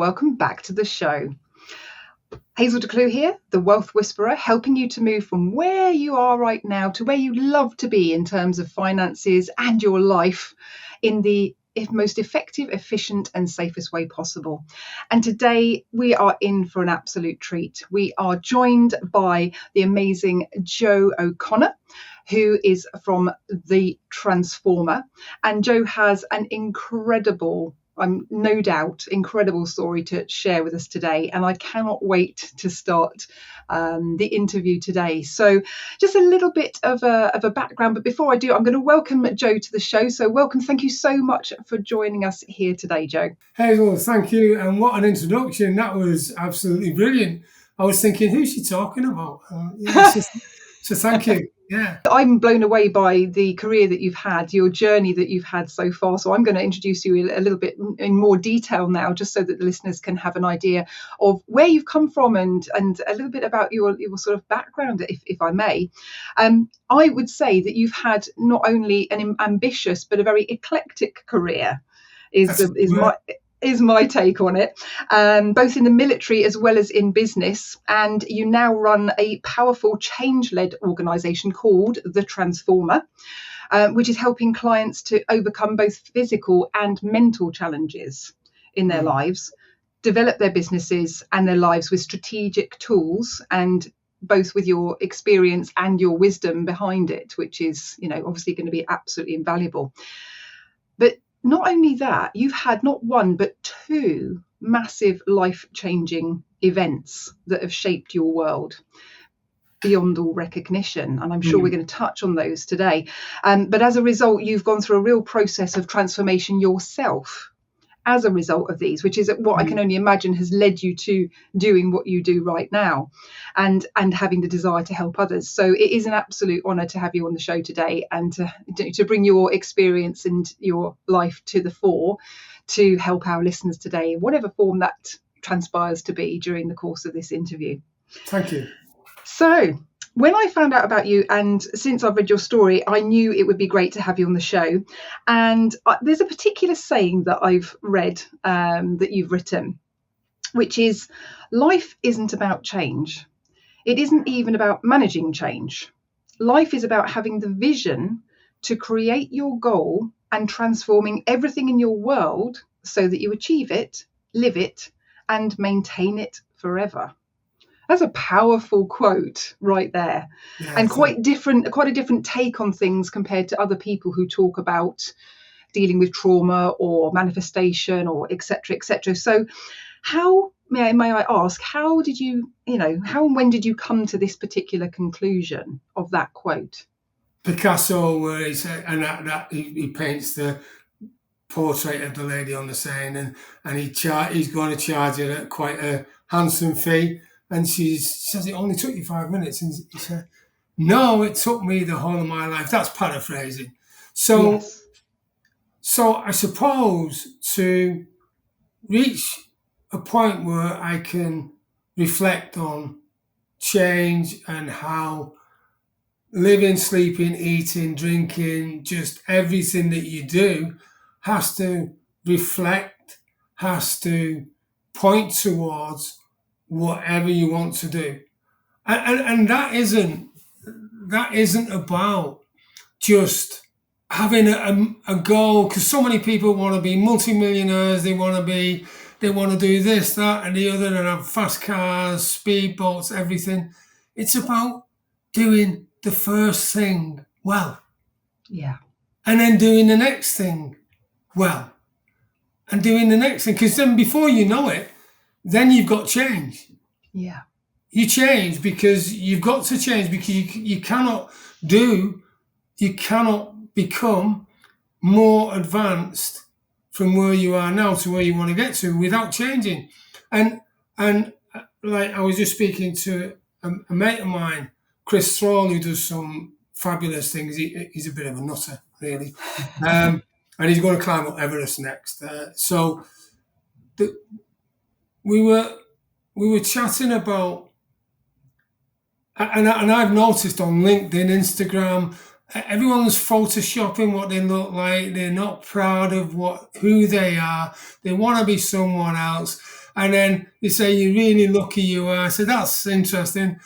welcome back to the show. Hazel here, the Wealth Whisperer, helping you to move from where you are right now to where you love to be in terms of finances and your life in the most effective, efficient and safest way possible. And today we are in for an absolute treat. We are joined by the amazing Jo O'Connor, who is from The Transformer. And Jo has an incredible story to share with us today, and I cannot wait to start the interview today. So just a little bit of a background, but before I do, I'm going to welcome Jo to the show. So welcome, thank you so much for joining us here today, Jo. Hazel, thank you, and what an introduction. That was absolutely brilliant. I was thinking, who's she talking about? So thank you. Yeah, I'm blown away by the career that you've had, your journey that you've had so far. So I'm going to introduce you a little bit in more detail now, just so that the listeners can have an idea of where you've come from and a little bit about your sort of background, if I may. I would say that you've had not only an ambitious but a very eclectic career. Is my take on it, both in the military as well as in business. And you now run a powerful change-led organisation called The Transformer, which is helping clients to overcome both physical and mental challenges in their lives, develop their businesses and their lives with strategic tools, and both with your experience and your wisdom behind it, which is, obviously going to be absolutely invaluable. But not only that, you've had not one, but two massive life-changing events that have shaped your world beyond all recognition. And I'm sure we're going to touch on those today. But as a result, you've gone through a real process of transformation yourself as a result of these, which is what I can only imagine has led you to doing what you do right now and having the desire to help others. So it is an absolute honour to have you on the show today and to bring your experience and your life to the fore to help our listeners today in whatever form that transpires to be during the course of this interview. Thank you. So when I found out about you, and since I've read your story, I knew it would be great to have you on the show. And there's a particular saying that I've read that you've written, which is, life isn't about change. It isn't even about managing change. Life is about having the vision to create your goal and transforming everything in your world so that you achieve it, live it, and maintain it forever. That's a powerful quote right there. Yes, and quite a different take on things compared to other people who talk about dealing with trauma or manifestation or et cetera, et cetera. So how, may I ask, how did you, how and when did you come to this particular conclusion of that quote? Picasso, where he said, and that he paints the portrait of the lady on the Seine, and he's going to charge her at quite a handsome fee. And she says, it only took you 5 minutes. And he said, no, it took me the whole of my life. That's paraphrasing. So, yes. So I suppose to reach a point where I can reflect on change and how living, sleeping, eating, drinking, just everything that you do has to reflect, has to point towards whatever you want to do, and that isn't about just having a goal, because so many people want to be multimillionaires. They want to do this, that, and the other, and have fast cars, speedboats, everything. It's about doing the first thing well, and then doing the next thing well, and doing the next thing, because then before you know it, then you've got change. Yeah. You change because you've got to change, because you cannot become more advanced from where you are now to where you want to get to without changing. And like I was just speaking to a mate of mine, Chris Thrall, who does some fabulous things. He's a bit of a nutter, really. And he's going to climb up Everest next. We were chatting about, and I've noticed on LinkedIn, Instagram, everyone's photoshopping what they look like. They're not proud of who they are. They want to be someone else. And then they say, you're really lucky you are. So that's interesting.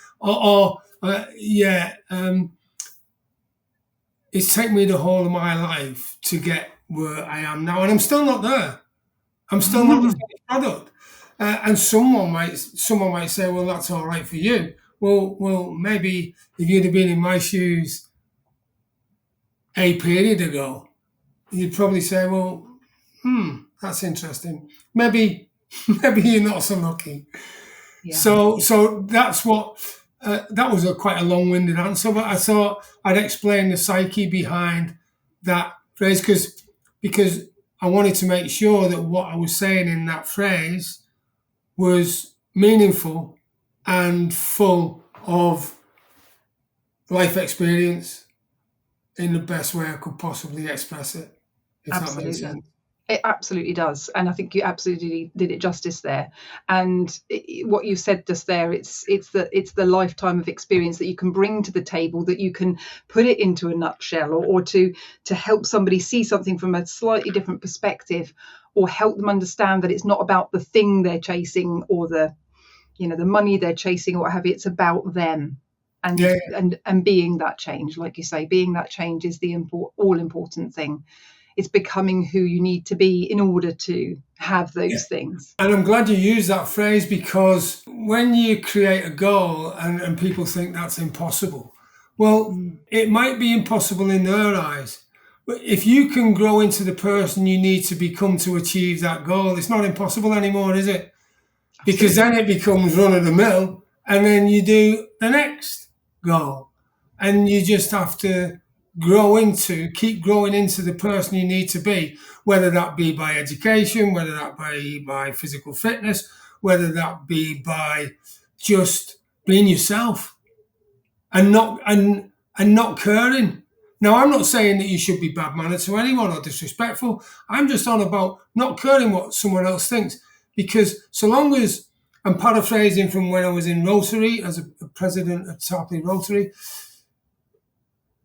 It's taken me the whole of my life to get where I am now. And I'm still not there. I'm still not the finished product. And someone might say, well, that's all right for you. Well, maybe if you'd have been in my shoes a period ago, you'd probably say, well, that's interesting. Maybe you're not so lucky. Yeah. So that's what, that was quite a long-winded answer, but I thought I'd explain the psyche behind that phrase because I wanted to make sure that what I was saying in that phrase was meaningful and full of life experience in the best way I could possibly express it. If Absolutely. That makes sense. It absolutely does. And I think you absolutely did it justice there. And what you said just there, it's the lifetime of experience that you can bring to the table, that you can put it into a nutshell, or to help somebody see something from a slightly different perspective, or help them understand that it's not about the thing they're chasing or the money they're chasing or what have you. It's about them. And being that change, like you say, being that change is the all important thing. It's becoming who you need to be in order to have those things. And I'm glad you used that phrase, because when you create a goal and people think that's impossible, well, it might be impossible in their eyes. But if you can grow into the person you need to become to achieve that goal, it's not impossible anymore, is it? Because then it becomes run of the mill, and then you do the next goal. And you just have to keep growing into the person you need to be, whether that be by education, whether that be by physical fitness, whether that be by just being yourself and not caring. Now, I'm not saying that you should be bad-mannered to anyone or disrespectful. I'm just on about not caring what someone else thinks, because so long as, I'm paraphrasing from when I was in Rotary as a president at Tarpley Rotary,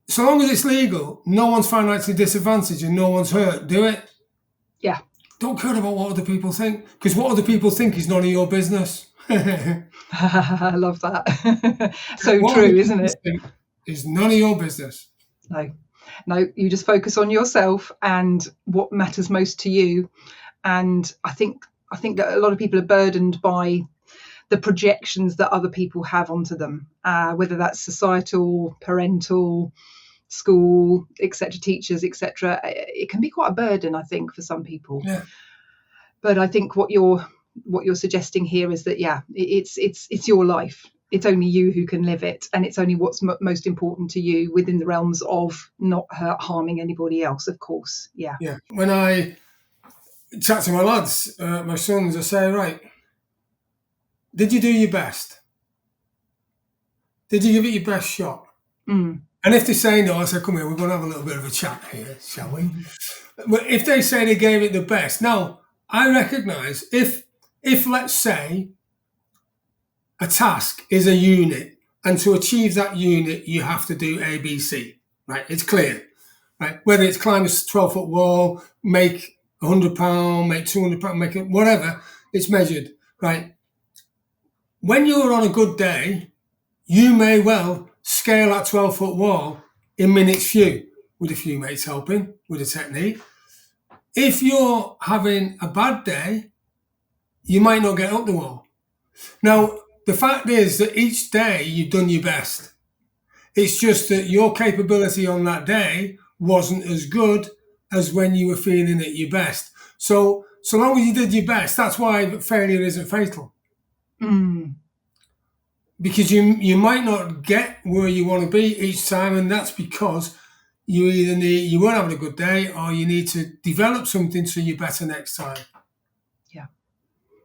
so long as it's legal, no one's financially disadvantaged and no one's hurt, do it. Yeah. Don't care about what other people think, because what other people think is none of your business. I love that. So what true, isn't it? Is none of your business. No, you just focus on yourself and what matters most to you. And I think that a lot of people are burdened by the projections that other people have onto them, whether that's societal, parental, school, etc., teachers, etc. It can be quite a burden, I think, for some people. Yeah. But I think what you're suggesting here is that it's your life. It's only you who can live it, and it's only what's most important to you within the realms of not harming anybody else, of course. Yeah. When I chat to my lads, my sons, I say, right, did you do your best? Did you give it your best shot? And if they say no, I say, come here, we're going to have a little bit of a chat here, shall we? But if they say they gave it the best, now, I recognise if let's say a task is a unit, and to achieve that unit, you have to do A, B, C, right? It's clear, right? Whether it's climb a 12-foot wall, make £100, make £200, make it whatever, it's measured, right? When you're on a good day, you may well scale that 12-foot wall in minutes few, with a few mates helping with a technique. If you're having a bad day, you might not get up the wall. Now, the fact is that each day you've done your best. It's just that your capability on that day wasn't as good as when you were feeling at your best. So long as you did your best, that's why failure isn't fatal. Because you might not get where you want to be each time, and that's because you weren't having a good day, or you need to develop something so you're better next time. Yeah.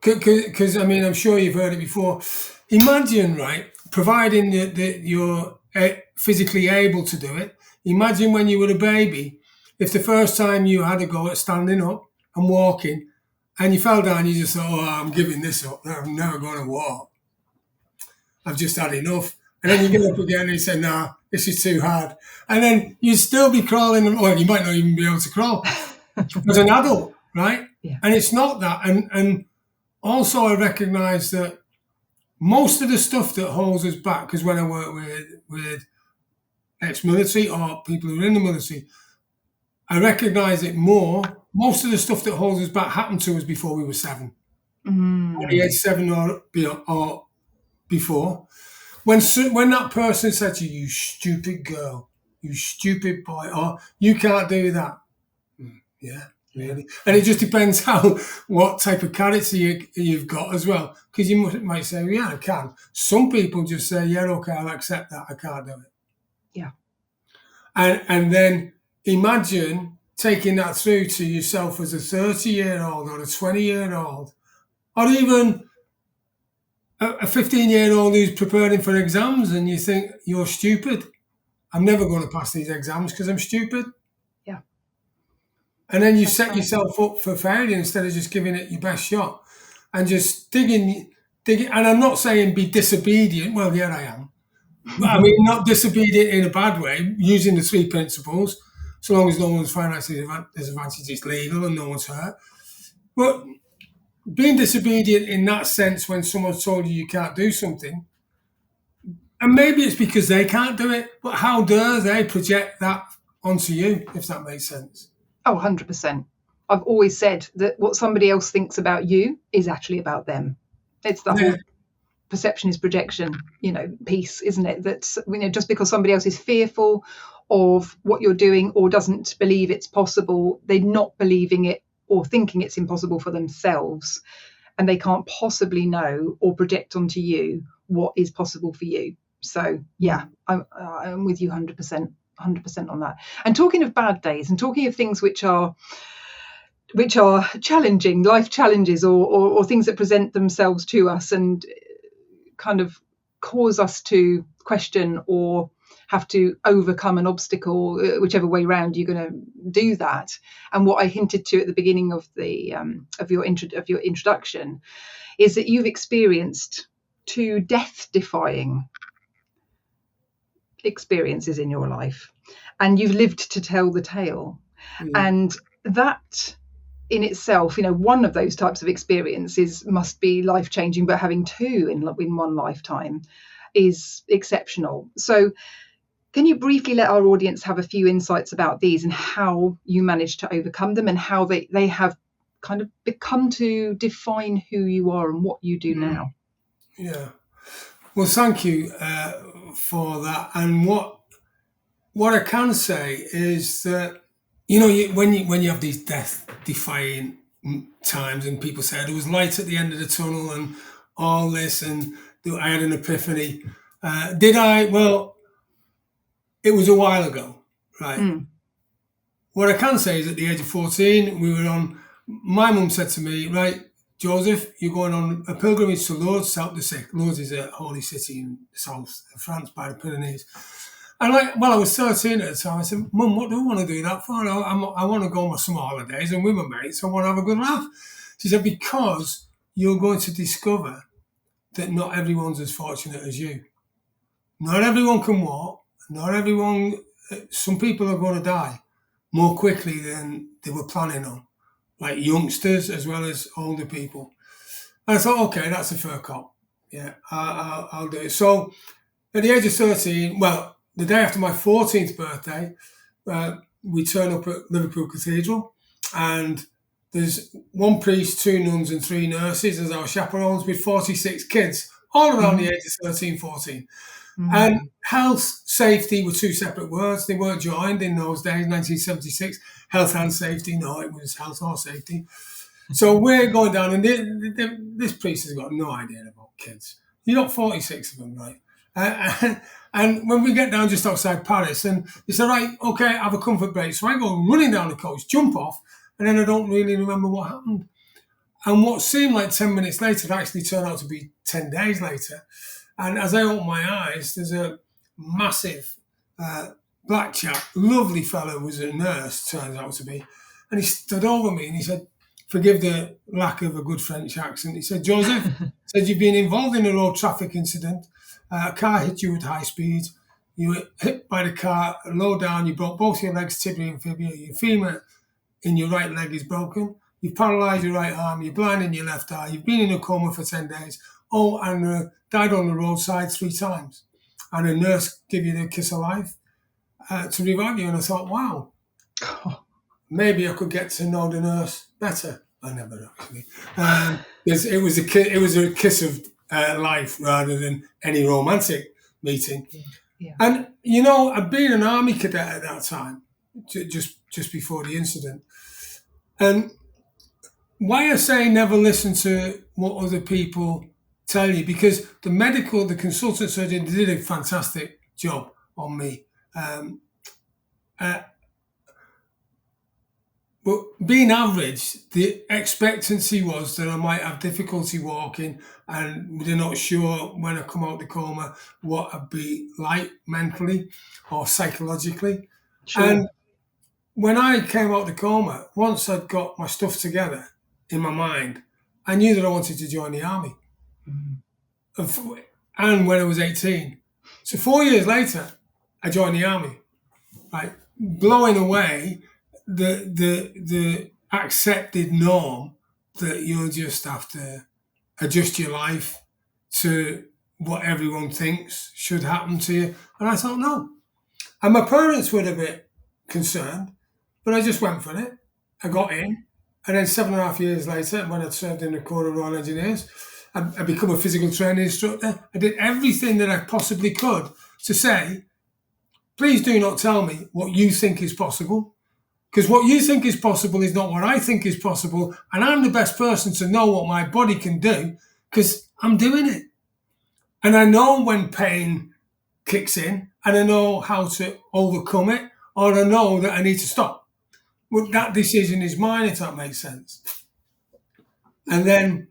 Because I mean, I'm sure you've heard it before. Imagine, right, providing that you're physically able to do it. Imagine when you were a baby, if the first time you had a go at standing up and walking, and you fell down, you just thought, oh, I'm giving this up. I'm never going to walk. I've just had enough. And then you get up again and you say, nah, this is too hard. And then you'd still be crawling. Well, you might not even be able to crawl as an adult, right? Yeah. And it's not that. And also I recognise that most of the stuff that holds us back, because when I work with ex-military or people who are in the military, I recognise it more. Most of the stuff that holds us back happened to us before we were 7. At the age 7 or before. When that person said to you, "You stupid girl, you stupid boy," or "You can't do that." Yeah, really. And it just depends what type of character you've got as well. Because you might say, "Yeah, I can." Some people just say, "Yeah, okay, I'll accept that. I can't do it." Yeah. And then imagine taking that through to yourself as a 30-year-old or a 20-year-old, or even a 15-year-old who's preparing for exams, and you think, "You're stupid. I'm never going to pass these exams because I'm stupid." Yeah. And then you set yourself up for failure instead of just giving it your best shot and just digging. And I'm not saying be disobedient. Well, yeah, I am. But I mean, not disobedient in a bad way, using the 3 principles, so long as no one's financial disadvantage is legal and no one's hurt. But being disobedient in that sense when someone's told you can't do something, and maybe it's because they can't do it, but how dare they project that onto you, if that makes sense? Oh, 100%. I've always said that what somebody else thinks about you is actually about them. It's the whole perception is projection, piece, isn't it? That, just because somebody else is fearful of what you're doing or doesn't believe it's possible, they're not believing it or thinking it's impossible for themselves. And they can't possibly know or project onto you what is possible for you. So, yeah, I'm with you 100%. 100% on that. And talking of bad days and talking of things which are challenging, life challenges or things that present themselves to us and kind of cause us to question or have to overcome an obstacle, whichever way round you're going to do that. And what I hinted to at the beginning of the of your introduction is that you've experienced 2 death-defying experiences in your life, and you've lived to tell the tale. And that in itself, one of those types of experiences must be life-changing, but having 2 in one lifetime is exceptional. So can you briefly let our audience have a few insights about these and how you managed to overcome them and how they have kind of become to define who you are and what you do now? Yeah. Well, thank you for that. And what I can say is that, when you have these death-defying times and people say there was light at the end of the tunnel and all this, and I had an epiphany. Did I? Well, it was a while ago, right? What I can say is at the age of 14, my mum said to me, "Right, Joseph, you're going on a pilgrimage to Lourdes to help the sick." Lourdes is a holy city in the south of France by the Pyrenees. And I was 13 at the time. I said, "Mum, what do I want to do that for? I want to go on my summer holidays and with my mates. I want to have a good laugh." She said, "Because you're going to discover that not everyone's as fortunate as you. Not everyone can walk. Not everyone, some people are going to die more quickly than they were planning on, like youngsters as well as older people." And I thought, okay, that's a fair cop. Yeah, I'll do it. So at the age of 13, well, the day after my 14th birthday, we turn up at Liverpool Cathedral, and there's 1 priest, 2 nuns and 3 nurses as our chaperones with 46 kids, all around the age of 13, 14. And health, safety were 2 separate words. They weren't joined in those days, 1976. Health and safety, no, it was health or safety. So we're going down, and this priest has got no idea about kids. You got 46 of them, right? And when we get down just outside Paris, and he said, "Right, okay, have a comfort break." So I go running down the coach, jump off, and then I don't really remember what happened. And what seemed like 10 minutes later actually turned out to be 10 days later. And as I open my eyes, there's a massive black chap, lovely fellow, was a nurse, turns out to be. And he stood over me and he said, forgive the lack of a good French accent, he said, "Joseph," said, "you've been involved in a road traffic incident. A car hit you at high speed. You were hit by the car low down. You broke both your legs, tibia and fibula. Your femur in your right leg is broken. you've paralysed your right arm, you're blind in your left eye, you've been in a coma for 10 days, and died on the roadside 3 times. And a nurse gave you the kiss of life to revive you. And I thought, wow, maybe I could get to know the nurse better. I never actually. It was a kiss of life rather than any romantic meeting. Yeah. And, you know, I'd been an army cadet at that time, just before the incident. And why I say never listen to what other people tell you, because the consultant surgeon did a fantastic job on me. But being average, the expectancy was that I might have difficulty walking, and they're not sure when I come out of the coma what I'd be like mentally or psychologically. Sure. And when I came out of the coma, once I'd got my stuff together in my mind, I knew that I wanted to join the army. And when I was 18. So 4 years later, I joined the army, like blowing away the accepted norm that you'll just have to adjust your life to what everyone thinks should happen to you. And I thought, no. And my parents were a bit concerned, but I just went for it. I got in. And then 7.5 years later, when I'd served in the Corps of Royal Engineers, I become a physical training instructor. I did everything that I possibly could to say, please do not tell me what you think is possible. Because what you think is possible is not what I think is possible. And I'm the best person to know what my body can do because I'm doing it. And I know when pain kicks in, and I know how to overcome it, or I know that I need to stop. Well, that decision is mine, if that makes sense. And then,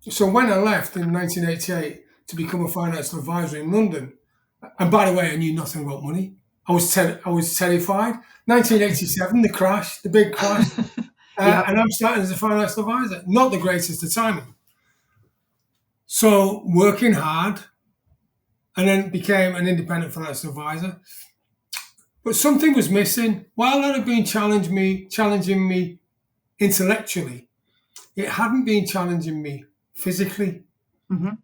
so when I left in 1988 to become a financial advisor in London, and by the way, I knew nothing about money. I was terrified. 1987, the big crash, and I'm starting as a financial advisor. Not the greatest of timing. So working hard, and then became an independent financial advisor. But something was missing. While that had been challenging me intellectually, it hadn't been challenging me physically. Mm-hmm.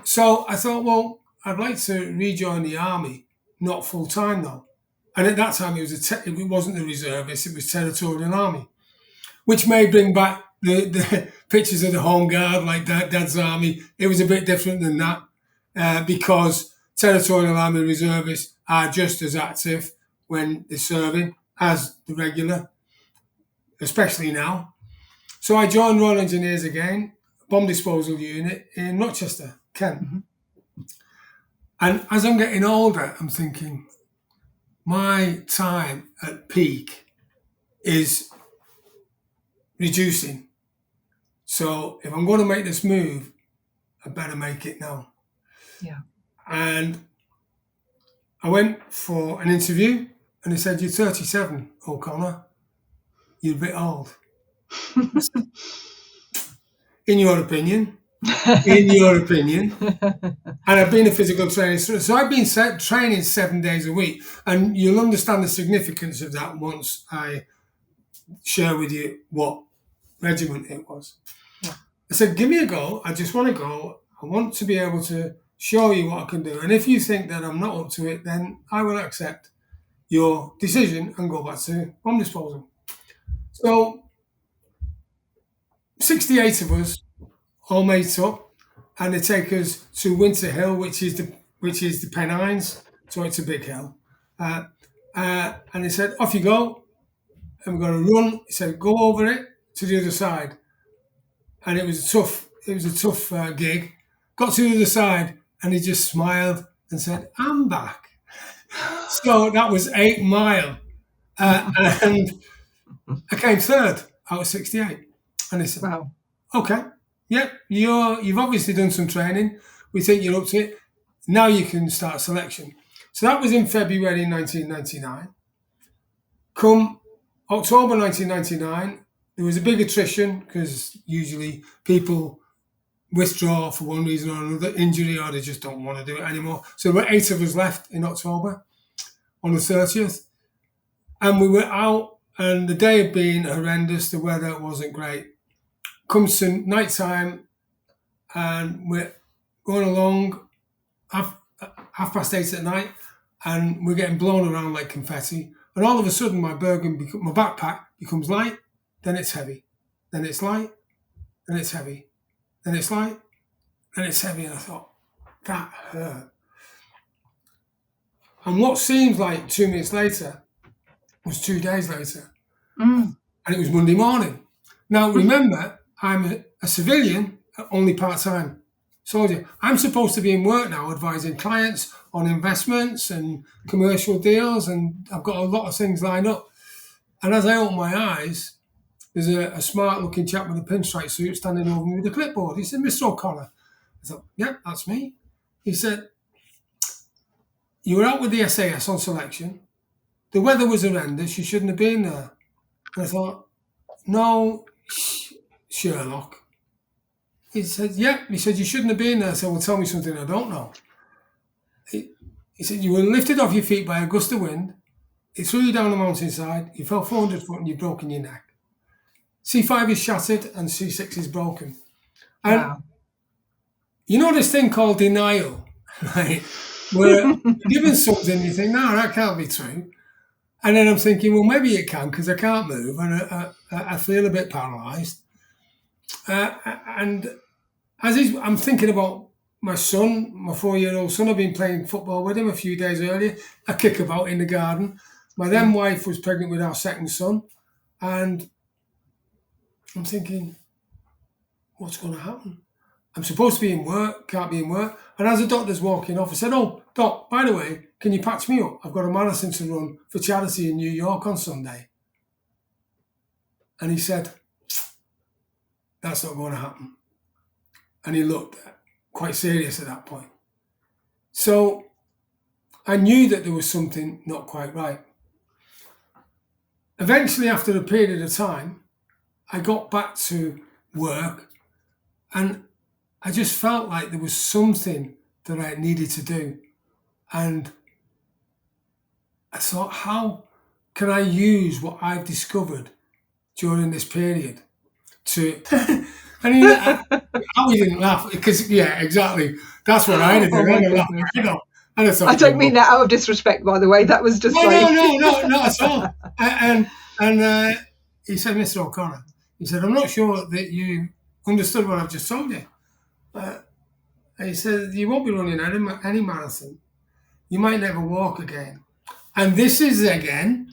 So I thought, well, I'd like to rejoin the army, not full time though. And at that time, it wasn't the reservists; it was territorial army, which may bring back the pictures of the home guard, like Dad's army. It was a bit different than that because territorial army reservists are just as active when they're serving as the regular, especially now. So I joined Royal Engineers again, bomb disposal unit in Rochester, Kent. Mm-hmm. And as I'm getting older, I'm thinking, my time at peak is reducing. So if I'm going to make this move, I better make it now. Yeah. And I went for an interview and they said, you're 37, O'Connor. You're a bit old. In your opinion. And I've been a physical trainer. So I've been training 7 days a week. And you'll understand the significance of that once I share with you what regiment it was. Yeah. I said, give me a go. I just want to go. I want to be able to show you what I can do. And if you think that I'm not up to it, then I will accept your decision and go back to bomb disposal. So 68 of us all made up, and they take us to Winter Hill, which is the Pennines, so it's a big hill. And they said, off you go, and we're going to run. He said, go over it to the other side. And it was a tough gig. Got to the other side, and he just smiled and said, I'm back. So that was 8 mile. And I came third out of 68. And they said, wow. Okay, yep, you've obviously done some training. We think you're up to it. Now you can start selection. So that was in February 1999. Come October 1999, there was a big attrition because usually people withdraw for one reason or another, injury, or they just don't want to do it anymore. So there were 8 of us left in October on the 30th. And we were out And the day had been horrendous. The weather wasn't great. Comes to night time, and we're going along half past 8 at night, and we're getting blown around like confetti. And all of a sudden, my backpack becomes light, then it's heavy, then it's light, then it's heavy, then it's light, then it's heavy. And I thought, that hurt. And what seems like 2 minutes later was 2 days later. Mm. And it was Monday morning. Now, remember, I'm a civilian, only part-time soldier. I'm supposed to be in work now, advising clients on investments and commercial deals, and I've got a lot of things lined up. And as I open my eyes, there's a smart-looking chap with a pinstripe suit standing over me with a clipboard. He said, "Mr. O'Connor." I thought, "Yeah, that's me." He said, "You were out with the SAS on selection. The weather was horrendous. You shouldn't have been there." And I thought, "No, Sherlock." He said, "Yeah." He said, "You shouldn't have been there." I said, "Well, tell me something I don't know." He said, "You were lifted off your feet by a gust of wind. It threw you down the mountainside. You fell 400 foot and you've broken your neck. C5 is shattered and C6 is broken." And Wow. you know this thing called denial, right? Where you're given something, you think, "No, that can't be true." And then I'm thinking, well, maybe it can because I can't move and I feel a bit paralysed. And I'm thinking about my son, my 4-year-old son. I've been playing football with him a few days earlier, a kickabout in the garden. My then wife was pregnant with our second son. And I'm thinking, what's going to happen? I'm supposed to be in work, can't be in work. And as the doctor's walking off, I said, "Oh, Doc, by the way, can you patch me up? I've got a marathon to run for charity in New York on Sunday." And he said, "That's not going to happen." And he looked quite serious at that point. So I knew that there was something not quite right. Eventually, after a period of time, I got back to work and I just felt like there was something that I needed to do. And I thought, how can I use what I've discovered during this period to... And he didn't laugh because, yeah, exactly. That's what I did. Oh my I laughed. goodness. And I thought, I don't mean that out of disrespect, by the way. That was just like... No, not at all. And he said, "Mr. O'Connor," he said, "I'm not sure that you understood what I've just told you." And he said, "You won't be running any marathon. You might never walk again." And this is, again,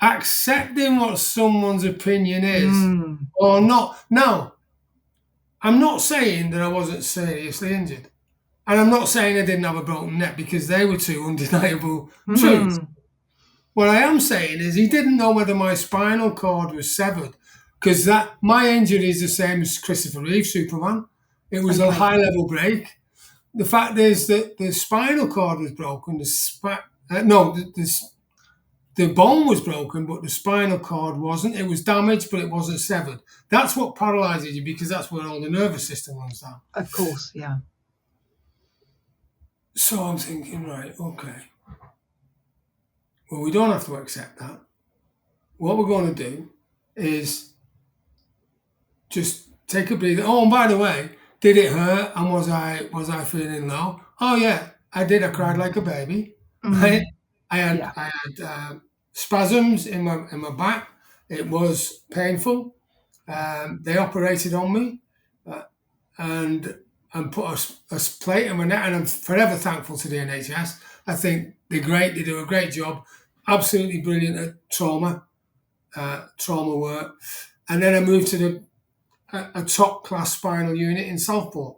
accepting what someone's opinion is or not. Now, I'm not saying that I wasn't seriously injured. And I'm not saying I didn't have a broken neck because they were two undeniable truths. What I am saying is he didn't know whether my spinal cord was severed because my injury is the same as Christopher Reeve, Superman. It was a high-level break. The fact is that the spinal cord was broken. The bone was broken, but the spinal cord wasn't. It was damaged, but it wasn't severed. That's what paralyzes you because that's where all the nervous system runs down. Of course, yeah. So I'm thinking, right, okay. Well, we don't have to accept that. What we're going to do is just take a breather. Oh, and by the way, did it hurt? And was I feeling low? Oh yeah, I did. I cried like a baby. Right? I had spasms in my back. It was painful. They operated on me and put a plate on my neck. And I'm forever thankful to the NHS. I think they're great. They do a great job. Absolutely brilliant at trauma work. And then I moved to a top-class spinal unit in Southport.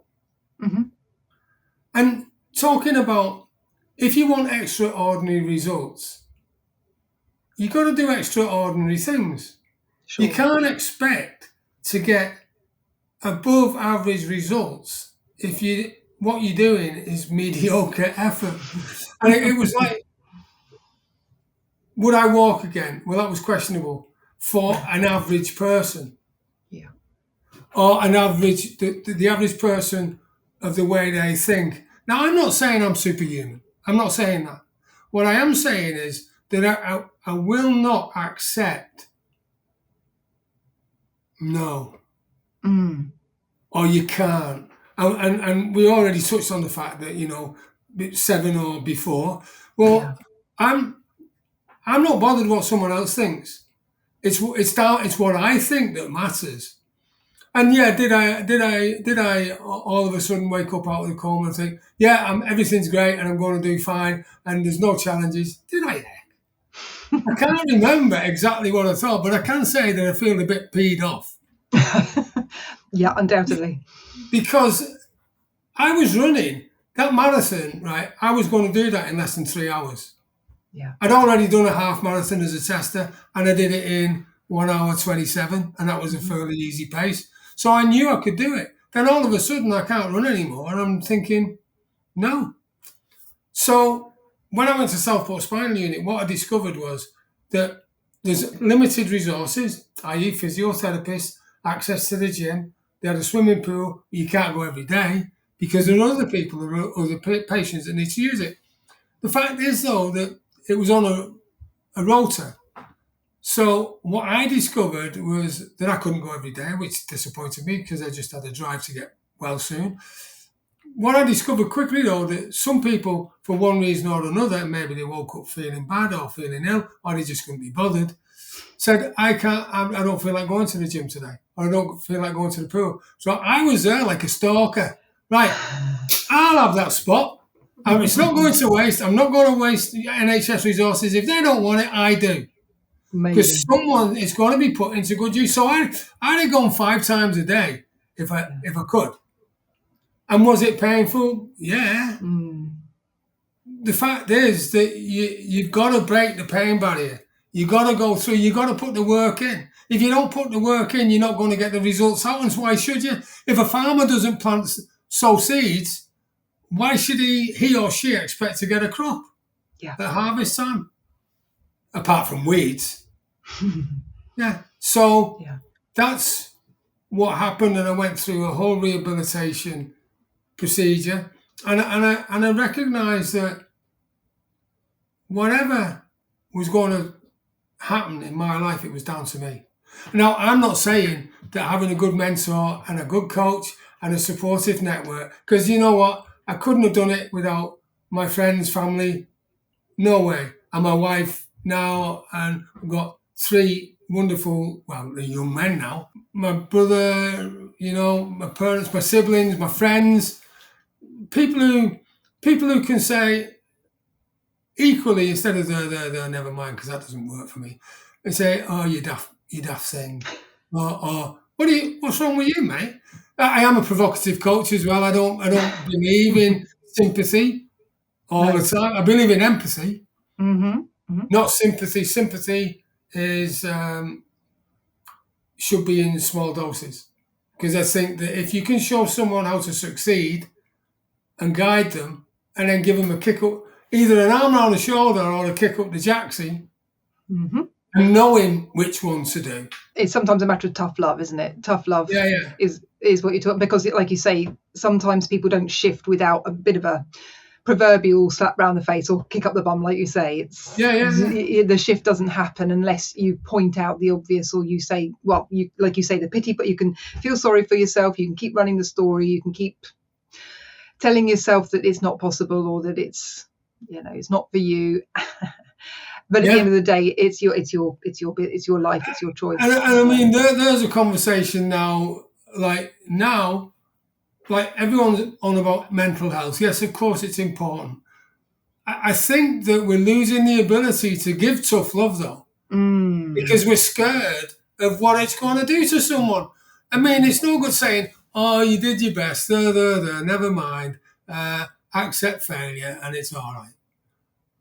And talking about, if you want extraordinary results, you've got to do extraordinary things. Sure. You can't expect to get above average results if what you're doing is mediocre effort. And it was like, would I walk again? Well, that was questionable for an average person. Yeah. Or an average, the average person of the way they think. Now, I'm not saying I'm superhuman. I'm not saying that. What I am saying is that I will not accept no. Or you can't. And we already touched on the fact that, 7 or before. Well, I'm not bothered what someone else thinks. It's what I think that matters. And yeah, did I all of a sudden wake up out of the coma and think, yeah, everything's great and I'm going to do fine and there's no challenges? Did I? I can't remember exactly what I thought, but I can say that I feel a bit peed off. Yeah, undoubtedly. Because I was running that marathon, right? I was going to do that in less than 3 hours. Yeah. I'd already done a half marathon as a tester and I did it in 1 hour 27 and that was a fairly easy pace. So I knew I could do it. Then all of a sudden I can't run anymore and I'm thinking, no. So when I went to Southport Spinal Unit, what I discovered was that there's limited resources, i.e. physiotherapists, access to the gym. They had a swimming pool. You can't go every day because there are other people, there are other patients that need to use it. The fact is, though, that it was on a rota. So what I discovered was that I couldn't go every day, which disappointed me because I just had a drive to get well soon. What I discovered quickly, though, that some people, for one reason or another, maybe they woke up feeling bad or feeling ill, or they just couldn't be bothered, said, I don't feel like going to the gym today, or I don't feel like going to the pool. So I was there like a stalker. Right, I'll have that spot. It's not going to waste. I'm not going to waste NHS resources. If they don't want it, I do. Because someone is going to be put into good use. So I'd have gone 5 times a day if I could. And was it painful? Yeah. The fact is that you've got to break the pain barrier. You've got to go through. You've got to put the work in. If you don't put the work in, you're not going to get the results out. And so why should you? If a farmer doesn't sow seeds, why should he or she expect to get a crop at harvest time? Apart from weeds. Yeah. So that's what happened. And I went through a whole rehabilitation procedure. And I recognised that whatever was going to happen in my life, it was down to me. Now, I'm not saying that having a good mentor and a good coach and a supportive network, because you know what? I couldn't have done it without my friends, family. No way. And my wife now, and we've got 3 wonderful, well, they're young men now. My brother, my parents, my siblings, my friends, people who can say equally, instead of the never mind, because that doesn't work for me, they say, oh, you daft thing. Or what's wrong with you, mate? I am a provocative coach as well. I don't believe in sympathy all the time. I believe in empathy, not sympathy. Sympathy is should be in small doses, because I think that if you can show someone how to succeed and guide them, and then give them a kick up, either an arm around the shoulder or a kick up the jacksie, and knowing which one to do. It's sometimes a matter of tough love, isn't it? Tough love is what you're talking, because like you say, sometimes people don't shift without a bit of a proverbial slap round the face or kick up the bum, like you say. It's the shift doesn't happen unless you point out the obvious, or you say, well, you like you say, the pity, but you can feel sorry for yourself, you can keep running the story, you can keep telling yourself that it's not possible, or that it's not for you. But at the end of the day, it's your life, it's your choice. And I mean, there's a conversation now, like everyone's on about mental health. Yes, of course, it's important. I think that we're losing the ability to give tough love, though, because we're scared of what it's going to do to someone. I mean, it's no good saying, oh, you did your best, never mind, accept failure and it's all right.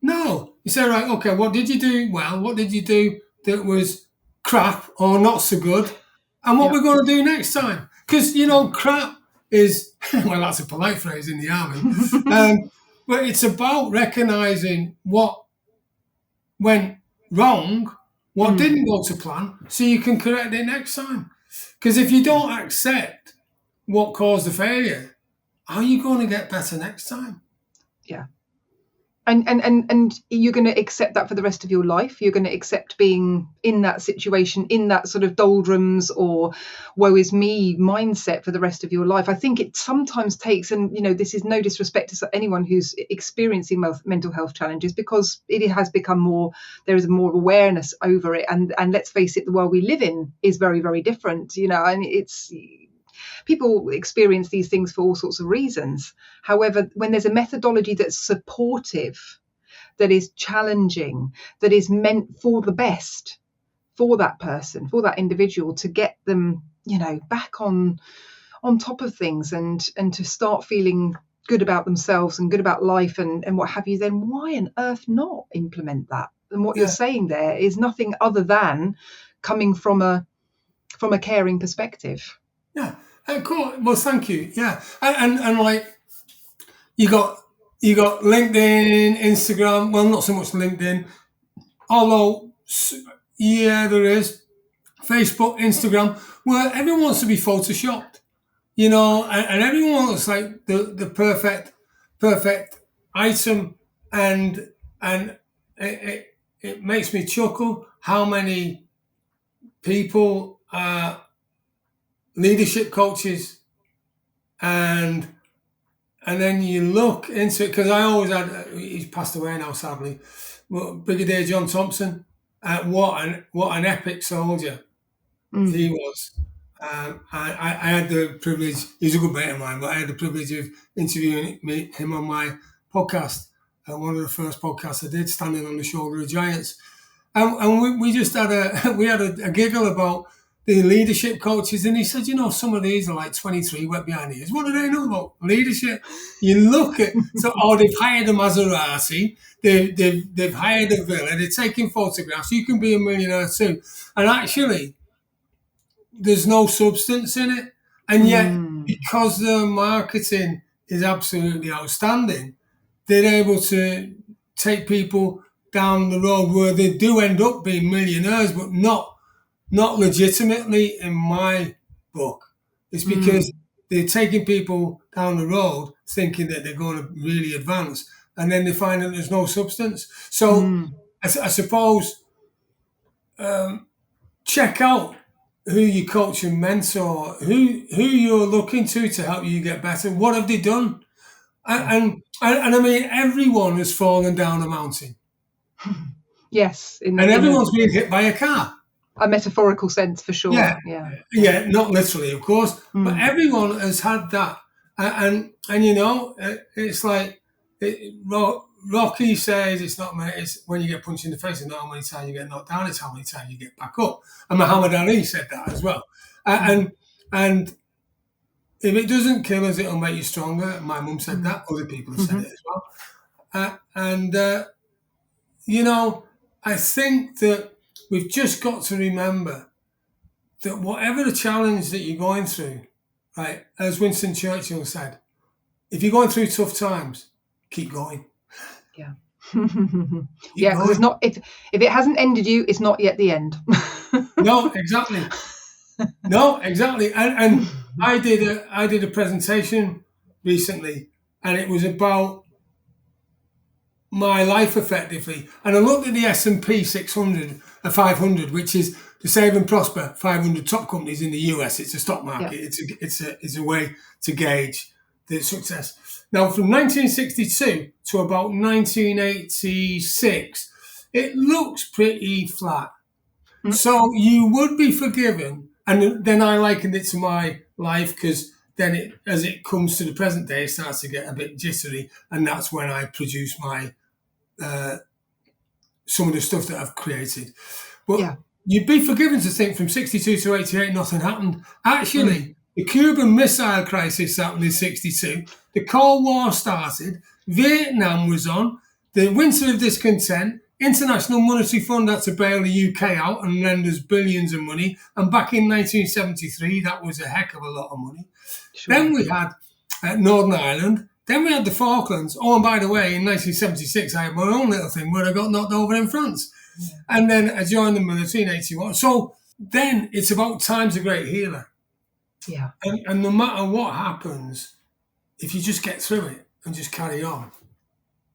No, you say, right, okay, what did you do well? What did you do that was crap or not so good? And what we're going to do next time? Because, crap is, well, that's a polite phrase in the army, but it's about recognising what went wrong, what didn't go to plan, so you can correct it next time. Because if you don't accept what caused the failure, how are you going to get better next time? Yeah. And you're going to accept that for the rest of your life. You're going to accept being in that situation, in that sort of doldrums or woe is me mindset for the rest of your life. I think it sometimes takes, and this is no disrespect to anyone who's experiencing mental health challenges, because it has become more, there is more awareness over it, and let's face it, the world we live in is very, very different, and it's, people experience these things for all sorts of reasons. However, when there's a methodology that's supportive, that is challenging, that is meant for the best for that person, for that individual, to get them, back on top of things, and to start feeling good about themselves and good about life and what have you, then why on earth not implement that? And what you're saying there is nothing other than coming from a caring perspective. Yeah. Cool. Well, thank you. Yeah. And like, you got LinkedIn, Instagram. Well, not so much LinkedIn, although there is Facebook, Instagram, where everyone wants to be photoshopped, and everyone looks like the perfect item, and it makes me chuckle how many people are leadership coaches, and then you look into it, because I always had, he's passed away now sadly, Brigadier John Thompson. What an epic soldier he was. I had the privilege, he's a good mate of mine, but I had the privilege of interviewing him on my podcast, one of the first podcasts I did, Standing on the Shoulder of Giants. And we just had a giggle about the leadership coaches, and he said, some of these are like 23 wet behind the ears. What do they know about leadership? You look at, they've hired a Maserati, they've hired a villa, they're taking photographs. You can be a millionaire too, and actually, there's no substance in it. And yet, because the marketing is absolutely outstanding, they're able to take people down the road where they do end up being millionaires, but not legitimately in my book. It's because they're taking people down the road thinking that they're going to really advance, and then they find that there's no substance. So I suppose check out who you coach and mentor, who you're looking to help you get better. What have they done? And I mean, everyone has fallen down a mountain. Yes. And everyone's been hit by a car. A metaphorical sense, for sure. Yeah, not literally, of course, but everyone has had that. And it's like, Rocky says, it's when you get punched in the face, and not how many times you get knocked down, it's how many times you get back up. And Muhammad Ali said that as well. And if it doesn't kill us, it'll make you stronger. My mum said that. Other people have said it as well. I think that we've just got to remember that whatever the challenge that you're going through, right, as Winston Churchill said, if you're going through tough times, keep going. Yeah. Yeah, because it's not, if it hasn't ended you, it's not yet the end. No, exactly. And I did a presentation recently, and it was about my life effectively. And I looked at the S&P 500, which is the Save and Prosper 500 top companies in the US. It's a stock market. Yeah. It's a way to gauge the success. Now, from 1962 to about 1986, it looks pretty flat. So you would be forgiven. And then I likened it to my life, because then as it comes to the present day, it starts to get a bit jittery. And that's when I produce my some of the stuff that I've created. But you'd be forgiven to think from 62 to 88, nothing happened. Actually, the Cuban Missile Crisis happened in 62. The Cold War started. Vietnam was on. The Winter of Discontent. International Monetary Fund had to bail the UK out and lend us billions of money. And back in 1973, that was a heck of a lot of money. Sure. Then we had Northern Ireland. Then we had the Falklands. Oh, and by the way, in 1976, I had my own little thing where I got knocked over in France. Yeah. And then I joined the military in 81. So then it's about time's a great healer. Yeah. And no matter what happens, if you just get through it and just carry on,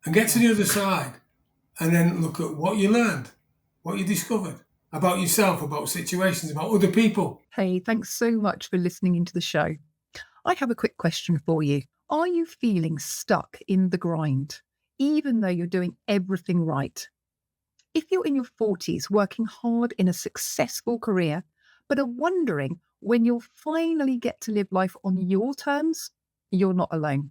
and get to the other side, and then look at what you learned, what you discovered about yourself, about situations, about other people. Hey, thanks so much for listening into the show. I have a quick question for you. Are you feeling stuck in the grind, even though you're doing everything right? If you're in your 40s working hard in a successful career, but are wondering when you'll finally get to live life on your terms, you're not alone.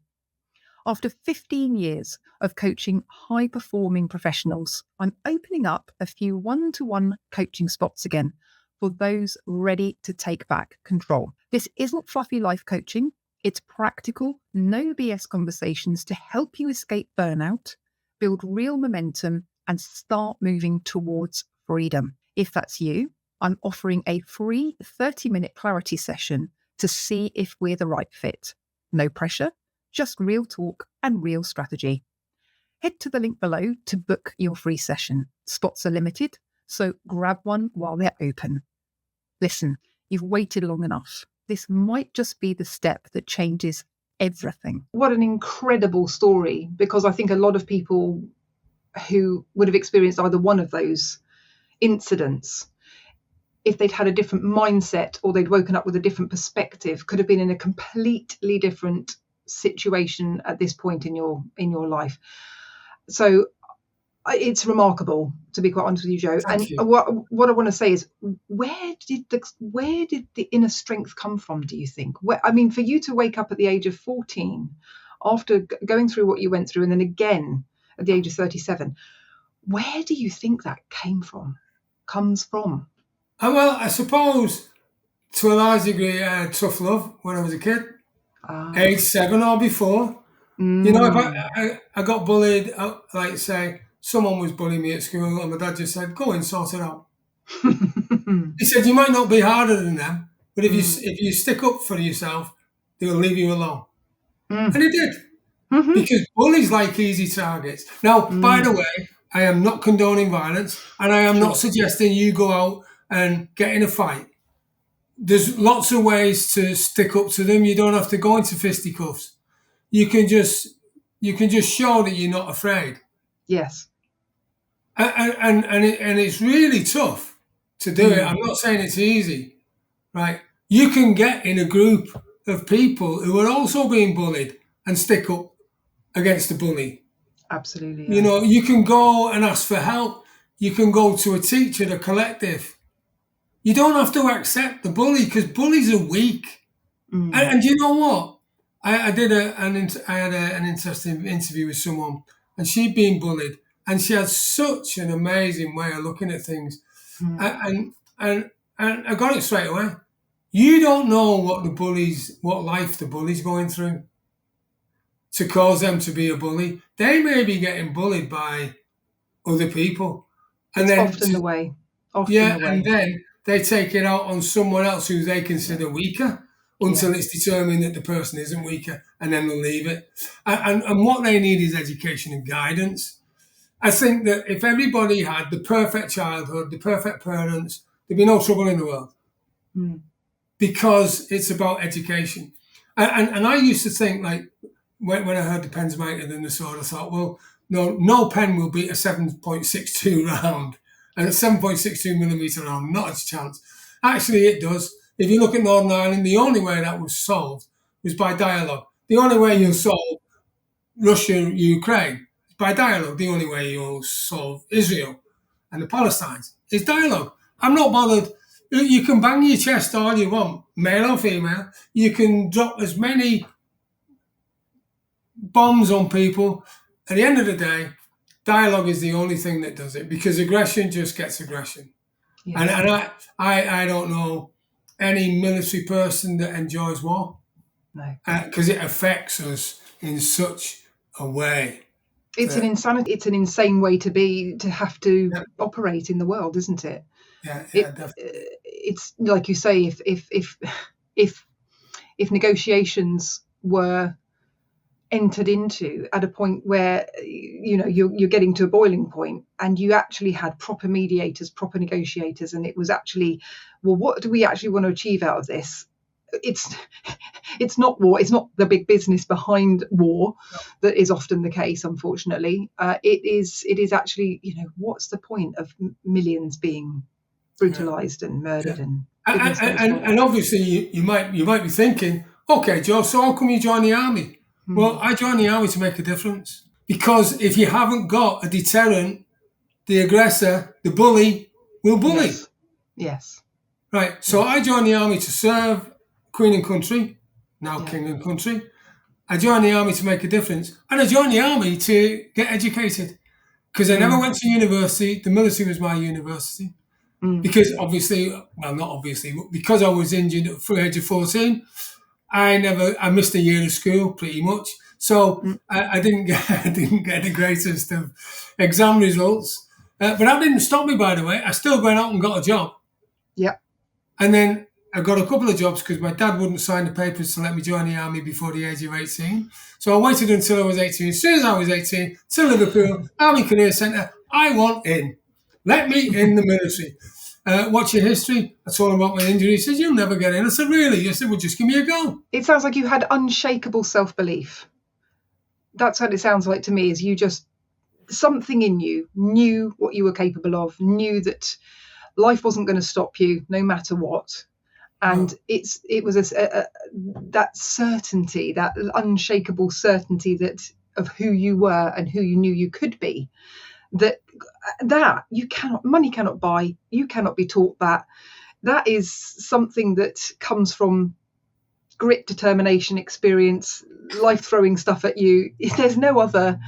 After 15 years of coaching high-performing professionals, I'm opening up a few one-to-one coaching spots again for those ready to take back control. This isn't fluffy life coaching. It's practical, no BS conversations to help you escape burnout, build real momentum, and start moving towards freedom. If that's you, I'm offering a free 30-minute clarity session to see if we're the right fit. No pressure, just real talk and real strategy. Head to the link below to book your free session. Spots are limited, so grab one while they're open. Listen, you've waited long enough. This might just be the step that changes everything. What an incredible story, because I think a lot of people who would have experienced either one of those incidents, if they'd had a different mindset or they'd woken up with a different perspective, could have been in a completely different situation at this point in your life. So it's remarkable, to be quite honest with you, Joe. Thank you. What I want to say is, where did the inner strength come from, do you think? For you to wake up at the age of 14 after going through what you went through, and then again at the age of 37, where do you think that comes from? Well, I suppose to a large degree, I had tough love when I was a kid, age 7 or before. If I got bullied, like say someone was bullying me at school, and my dad just said, "Go and sort it out." He said, "You might not be harder than them, but if you stick up for yourself, they'll leave you alone." And he did, because bullies like easy targets. Now, by the way, I am not condoning violence, and I am not suggesting you go out and get in a fight. There's lots of ways to stick up to them. You don't have to go into fisticuffs. You can just show that you're not afraid. Yes. And it's really tough to do it. I'm not saying it's easy, right? You can get in a group of people who are also being bullied and stick up against the bully. Absolutely. Yeah. You can go and ask for help. You can go to a teacher, a collective. You don't have to accept the bully, because bullies are weak. And you know what? I had an interesting interview with someone, and she'd been bullied, and she had such an amazing way of looking at things. And I got it straight away. You don't know what life the bully's going through to cause them to be a bully. They may be getting bullied by other people. And it's then often the way. And then they take it out on someone else who they consider weaker, until it's determined that the person isn't weaker, and then they'll leave it. And what they need is education and guidance. I think that if everybody had the perfect childhood, the perfect parents, there'd be no trouble in the world, because it's about education. And I used to think, like, when I heard the pen's mightier than the sword, I thought, well, no pen will beat a 7.62 round, and a 7.62 millimeter round, not a chance. Actually, it does. If you look at Northern Ireland, the only way that was solved was by dialogue. The only way you'll solve Russia-Ukraine is by dialogue. The only way you'll solve Israel and the Palestinians is dialogue. I'm not bothered. You can bang your chest all you want, male or female. You can drop as many bombs on people. At the end of the day, dialogue is the only thing that does it, because aggression just gets aggression. Yes. And I don't know any military person that enjoys war. No, because it affects us in such a way. It's an insanity. It's an insane way to have to operate in the world, isn't it? Yeah, definitely. It's like you say, if negotiations were entered into at a point where you're getting to a boiling point, and you actually had proper mediators, proper negotiators, and it was actually, well, what do we actually want to achieve out of this? it's not war. It's not the big business behind war that is often the case, unfortunately. It is actually, what's the point of millions being brutalized and murdered and obviously you might be thinking, okay, Joe, so how come you joined the army? Well, I joined the army to make a difference, because if you haven't got a deterrent, the aggressor, the bully, will bully. Yes. Right. So I joined the army to serve Queen and country, now King and country. I joined the army to make a difference, and I joined the army to get educated, because I never went to university. The military was my university. Because because I was injured at the age of 14, I missed a year of school pretty much. So I didn't get the greatest of exam results. But that didn't stop me, by the way. I still went out and got a job. Yeah. And then I got a couple of jobs because my dad wouldn't sign the papers to let me join the army before the age of 18. So I waited until I was 18. As soon as I was 18, to Liverpool, Army Career Centre, I want in. Let me in the military. What's your history? I told him about my injury. He says, you'll never get in. I said, really? I said, well, just give me a go. It sounds like you had unshakable self-belief. That's what it sounds like to me, is you just, something in you knew what you were capable of, knew that life wasn't going to stop you no matter what. And it was that certainty, that unshakable certainty of who you were and who you knew you could be, that money cannot buy. You cannot be taught that. That is something that comes from grit, determination, experience, life throwing stuff at you. There's no other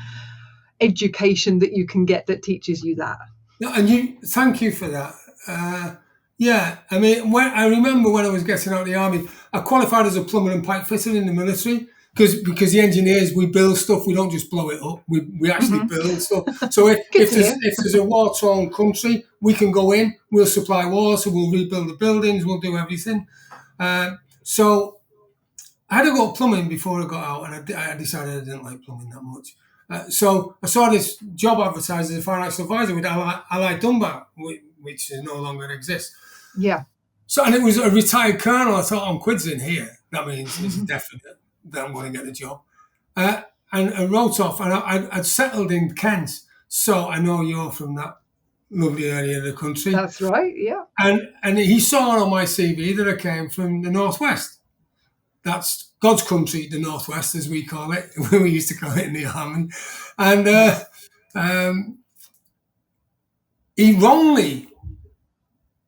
education that you can get that teaches you that. No, and thank you for that. I mean, I remember when I was getting out of the army, I qualified as a plumber and pipe fitter in the military, because the engineers, we build stuff, we don't just blow it up, we actually build stuff. So if there's a war-torn country, we can go in, we'll supply water, we'll rebuild the buildings, we'll do everything. So I had to go plumbing before I got out, and I decided I didn't like plumbing that much. So I saw this job advertised as a financial advisor with Allied Dunbar, which no longer exists. Yeah. So, and it was a retired colonel. I thought, I'm quids in here. That means it's definite that I'm going to get the job. And I wrote off, and I'd settled in Kent. So I know you're from that lovely area of the country. That's right, yeah. And he saw on my CV that I came from the Northwest. That's God's country, the Northwest, as we call it. We used to call it in the army. And he wrongly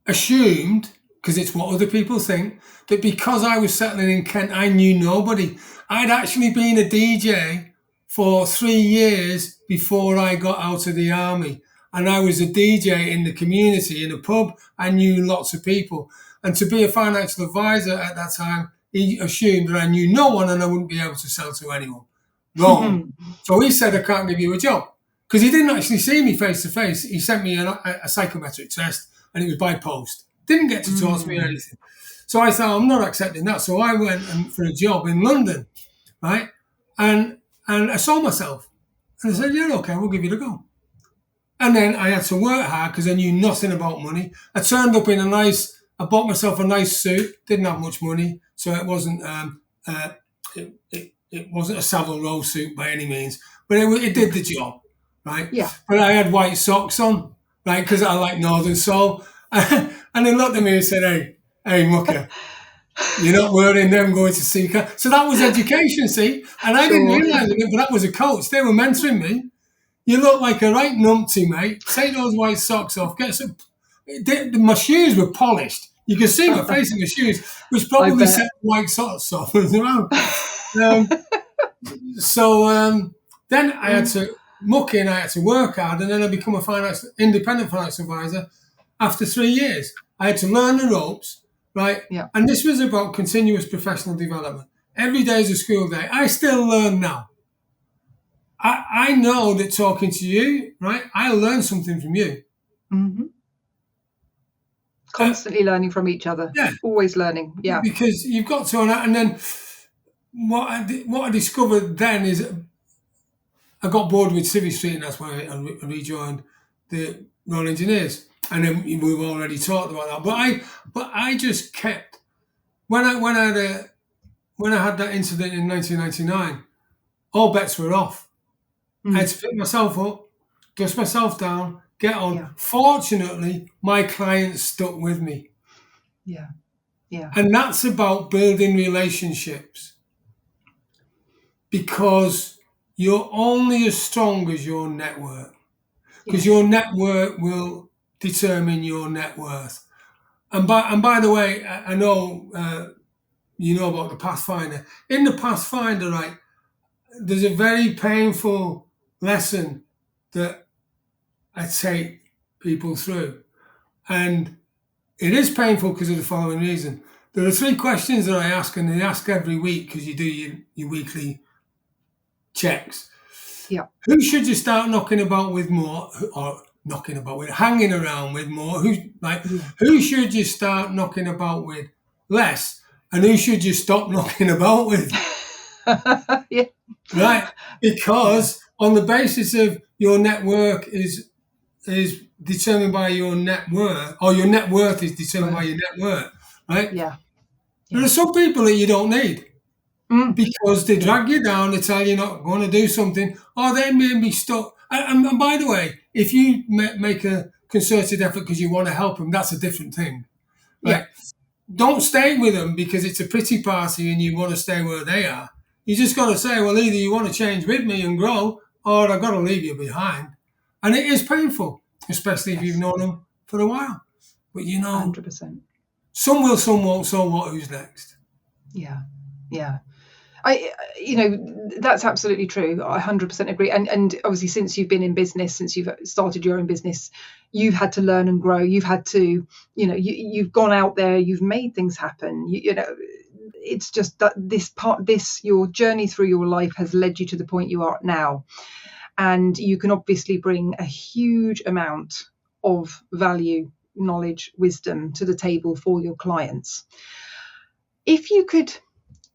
assumed, because it's what other people think, that because I was settling in Kent, I knew nobody. I'd actually been a DJ for 3 years before I got out of the army. And I was a DJ in the community, in a pub. I knew lots of people. And to be a financial advisor at that time, he assumed that I knew no one and I wouldn't be able to sell to anyone. Wrong. So he said, I can't give you a job. Because he didn't actually see me face to face. He sent me a psychometric test, and it was by post. Didn't get to talk to me or anything. So I thought, I'm not accepting that. So I went for a job in London, right? And I sold myself. And I said, yeah, okay, we'll give you the go. And then I had to work hard because I knew nothing about money. I turned up in I bought myself a nice suit, didn't have much money. So it wasn't it wasn't a Savile Row suit by any means, but it did the job, right? Yeah. But I had white socks on, right, because I like Northern Soul. And they looked at me and said, hey, mucker, you're not wearing them going to see. So that was education, see? And I didn't realise it, but that was a coach. They were mentoring me. You look like a right numpty, mate. Take those white socks off. Get some. My shoes were polished. You can see my face in the shoes, which probably set white socks off as well. Then I had to muck in, I had to work hard, and then I become a independent financial advisor after 3 years. I had to learn the ropes, right? Yeah. And this was about continuous professional development. Every day is a school day. I still learn now. I know that talking to you, right, I learn something from you. Mm-hmm. Constantly learning from each other. Yeah. Always learning. Yeah. Because you've got to, and then what I discovered then is I got bored with Civvy Street, and that's why I rejoined the Royal Engineers. And then we've already talked about that. But I just kept when I had that incident in 1999, all bets were off. I had to pick myself up, dust myself down, get on. Yeah. Fortunately, my clients stuck with me. Yeah. Yeah. And that's about building relationships, because you're only as strong as your network, because your network will determine your net worth. And by the way, I know you know about the Pathfinder. In the Pathfinder, right, there's a very painful lesson that I take people through. And it is painful because of the following reason. There are 3 questions that I ask, and they ask every week because you do your weekly checks. Yeah. Who should you start knocking about with more, or hanging around with more? Who should you start knocking about with less? And who should you stop knocking about with? Yeah. Right. Because on the basis of your network is determined by your net worth, or your net worth is determined by your net worth, right? Yeah. There are some people that you don't need, because they drag you down, they tell you you're not going to do something, or they may be stuck. And by the way, if you make a concerted effort because you want to help them, that's a different thing, right? Yeah. Don't stay with them because it's a pity party and you want to stay where they are. You just got to say, well, either you want to change with me and grow, or I've got to leave you behind. And it is painful, especially if you've known them for a while. But 100%. Some will, some won't. So what? Who's next? Yeah. Yeah. That's absolutely true. I 100% agree. And obviously, since you've been in business, since you've started your own business, you've had to learn and grow. You've had to, you've gone out there, you've made things happen. It's just that your journey through your life has led you to the point you are at now. And you can obviously bring a huge amount of value, knowledge, wisdom to the table for your clients. If you could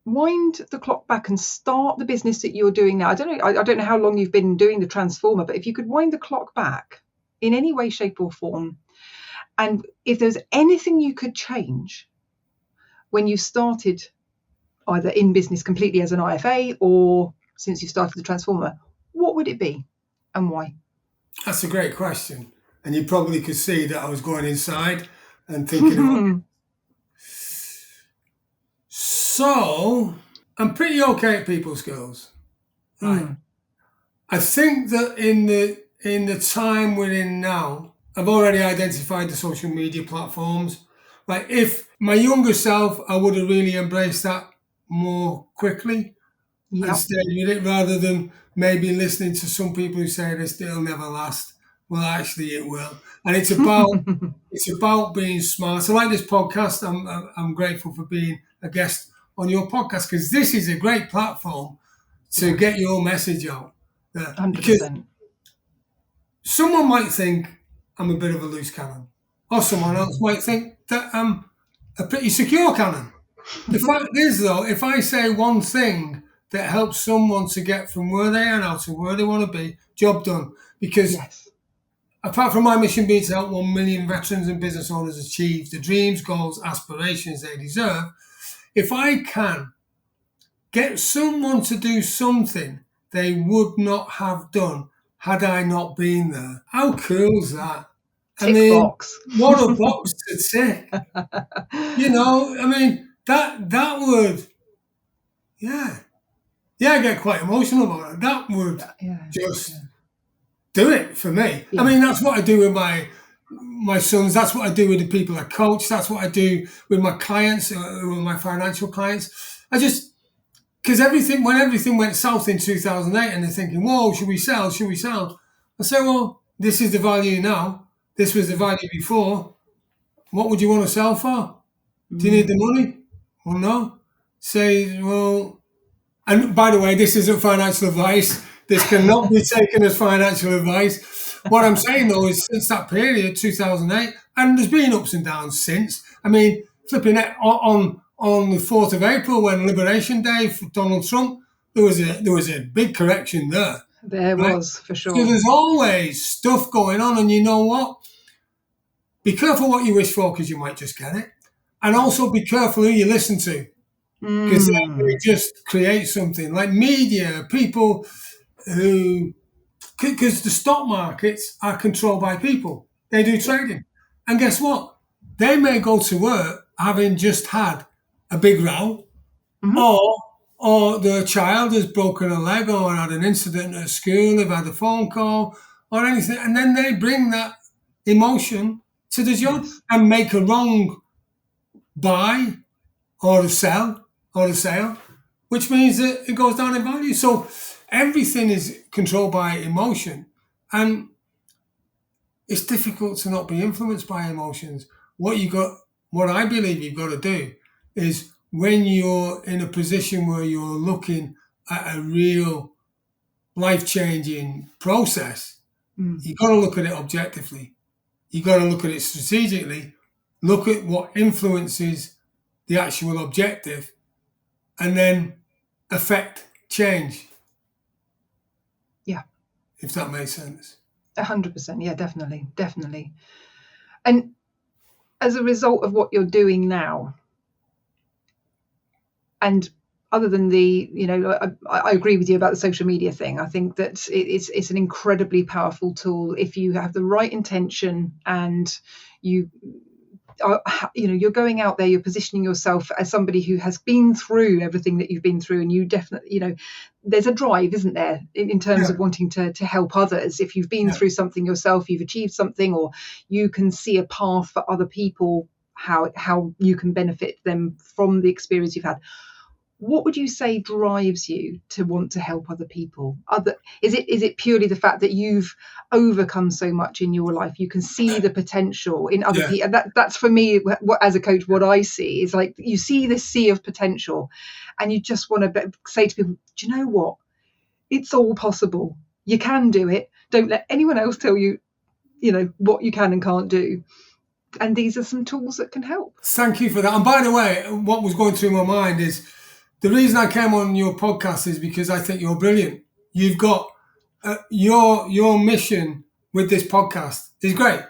wind the clock back and start the business that you're doing now. I don't know how long you've been doing the Transformer, but if you could wind the clock back in any way, shape or form, and if there's anything you could change when you started either in business completely as an IFA or since you started the Transformer, what would it be and why? That's a great question. And you probably could see that I was going inside and thinking about So I'm pretty okay at people skills. Right. I think that in the time we're in now, I've already identified the social media platforms. Like, if my younger self, I would have really embraced that more quickly and stayed with it, rather than maybe listening to some people who say this it'll never last. Well, actually, it will. And it's about being smart. So, like this podcast, I'm grateful for being a guest on your podcast, because this is a great platform to get your message out. 100%. Because someone might think I'm a bit of a loose cannon, or someone else might think that I'm a pretty secure cannon. The fact is, though, if I say one thing that helps someone to get from where they are now to where they want to be, job done. Because apart from my mission being to help 1 million veterans and business owners achieve the dreams, goals, aspirations they deserve, if I can get someone to do something they would not have done had I not been there, how cool is that? Box. What a box to tick. That would, I get quite emotional about it. That would do it for me. Yeah. I mean, that's what I do with my sons. That's what I do with the people I coach. That's what I do with my clients, with my financial clients. Because when everything went south in 2008 and they're thinking, whoa, should we sell? I say, well, this is the value now. This was the value before. What would you want to sell for? Do you need the money? Well, no. Say, well, and by the way, this isn't financial advice. This cannot be taken as financial advice. What I'm saying, though, is since that period, 2008, and there's been ups and downs since. I mean, flipping it on the 4th of April, when Liberation Day for Donald Trump, there was a big correction there. There was, for sure. So there's always stuff going on, and you know what? Be careful what you wish for, because you might just get it. And also be careful who you listen to, because they just create something like media, people who, because the stock markets are controlled by people. They do trading. And guess what? They may go to work having just had a big row, or the child has broken a leg or had an incident at school, they've had a phone call or anything, and then they bring that emotion to the job and make a wrong buy or a sell or a sale, which means that it goes down in value. So everything is controlled by emotion, and it's difficult to not be influenced by emotions. What I believe you've got to do is, when you're in a position where you're looking at a real life-changing process, you've got to look at it objectively. You've got to look at it strategically, look at what influences the actual objective, and then affect change. Yeah. If that makes sense. 100%. Yeah, definitely. And as a result of what you're doing now, and other than I agree with you about the social media thing. I think that it's an incredibly powerful tool if you have the right intention, and you're going out there, you're positioning yourself as somebody who has been through everything that you've been through, and you definitely, there's a drive, isn't there, in terms of wanting to help others. If you've been through something yourself, you've achieved something, or you can see a path for other people, how you can benefit them from the experience you've had. What would you say drives you to want to help other people? Is it purely the fact that you've overcome so much in your life? You can see the potential in other people. That's for me, as a coach, what I see is like, you see this sea of potential, and you just want to say to people, do you know what? It's all possible. You can do it. Don't let anyone else tell you, what you can and can't do. And these are some tools that can help. Thank you for that. And by the way, what was going through my mind is, the reason I came on your podcast is because I think you're brilliant. You've got your mission with this podcast is great.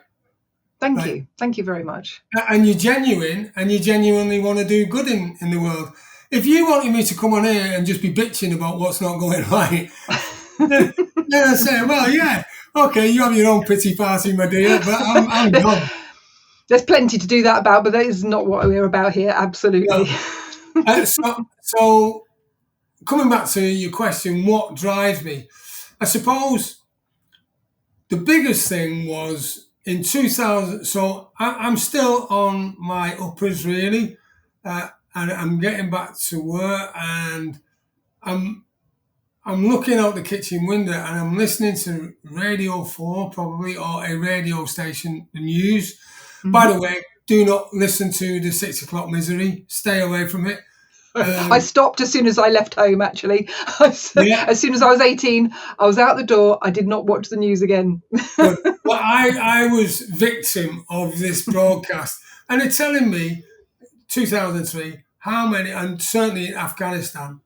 Thank you. Thank you very much. And you're genuine, and you genuinely want to do good in the world. If you wanted me to come on here and just be bitching about what's not going right, then I say, well, yeah, okay, you have your own pity party, my dear, but I'm gone. There's plenty to do that about, but that is not what we're about here. Absolutely. No. So coming back to your question, what drives me? I suppose the biggest thing was in 2000. So I'm still on my uppers, really, and I'm getting back to work, and I'm looking out the kitchen window, and I'm listening to Radio 4, probably, or a radio station, the news. By the way, do not listen to the 6 o'clock misery. Stay away from it. I stopped as soon as I left home, actually. As soon as I was 18, I was out the door. I did not watch the news again. Well, I was victim of this broadcast. And they're telling me, 2003, how many, and certainly in Afghanistan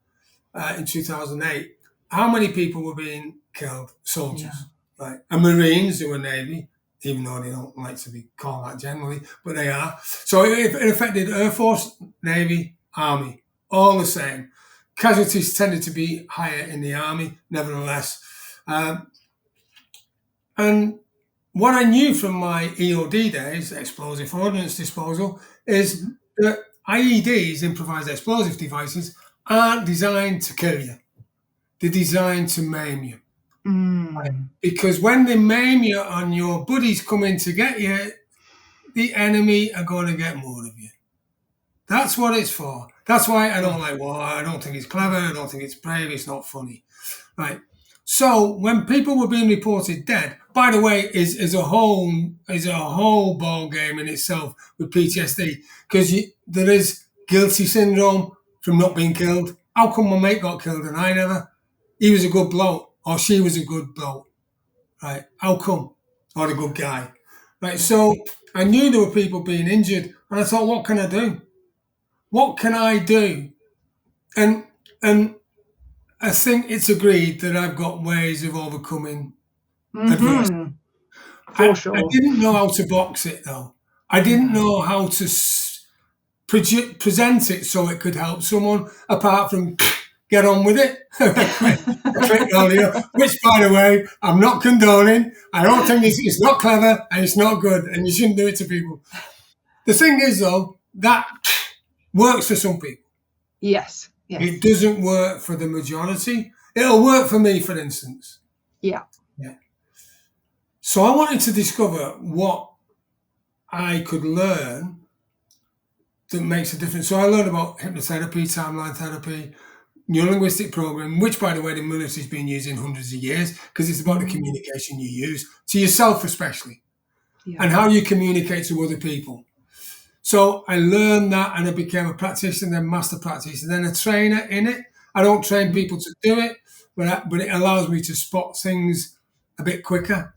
in 2008, how many people were being killed, soldiers, right? And Marines who were Navy, even though they don't like to be called that generally, but they are. So it affected Air Force, Navy, Army. All the same. Casualties tended to be higher in the Army, nevertheless. And what I knew from my EOD days, explosive ordnance disposal, is that IEDs, improvised explosive devices, aren't designed to kill you. They're designed to maim you. Right? Because when they maim you and your buddies come in to get you, the enemy are going to get more of you. That's what it's for. That's why I don't like war. I don't think it's clever. I don't think it's brave. It's not funny, right? So when people were being reported dead, by the way, is a whole ball game in itself with PTSD, because there is guilty syndrome from not being killed. How come my mate got killed and I never? He was a good bloke, or she was a good bloke, right? How come? Or a good guy, right? So I knew there were people being injured, and I thought, what can I do? What can I do? And I think it's agreed that I've got ways of overcoming adversity. For sure. I didn't know how to box it, though. I didn't know how to present it so it could help someone, apart from get on with it. Quick earlier, which, by the way, I'm not condoning. I don't think it's not clever and it's not good, and you shouldn't do it to people. The thing is, though, that works for some people. Yes. It doesn't work for the majority. It'll work for me, for instance. Yeah. So I wanted to discover what I could learn that makes a difference. So I learned about hypnotherapy, timeline therapy, neurolinguistic programming, which, by the way, the military's been using hundreds of years, because it's about the communication you use to yourself, especially, and how you communicate to other people. So I learned that, and I became a practitioner, then master practitioner, then a trainer in it. I don't train people to do it, but it allows me to spot things a bit quicker.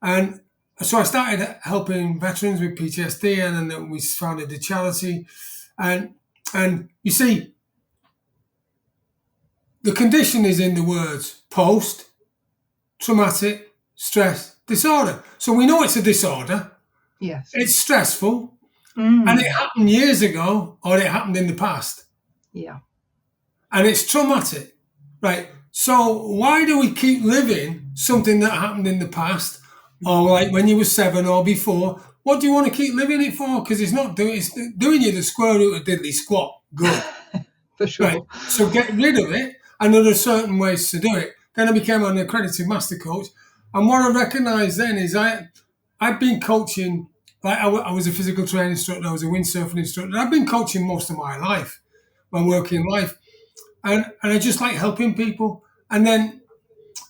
And so I started helping veterans with PTSD, and then we founded the charity. And you see, the condition is in the words post-traumatic stress disorder. So we know it's a disorder. Yes. It's stressful. And it happened years ago, or it happened in the past. Yeah. And it's traumatic. Right. So why do we keep living something that happened in the past, or like when you were 7 or before? What do you want to keep living it for? Because it's doing you the square root of diddly squat. Good. For sure. Right. So get rid of it, and there are certain ways to do it. Then I became an accredited master coach. And what I recognized then is I've been coaching, like I was a physical training instructor, I was a windsurfing instructor. I've been coaching most of my life, my working life. And I just like helping people. And then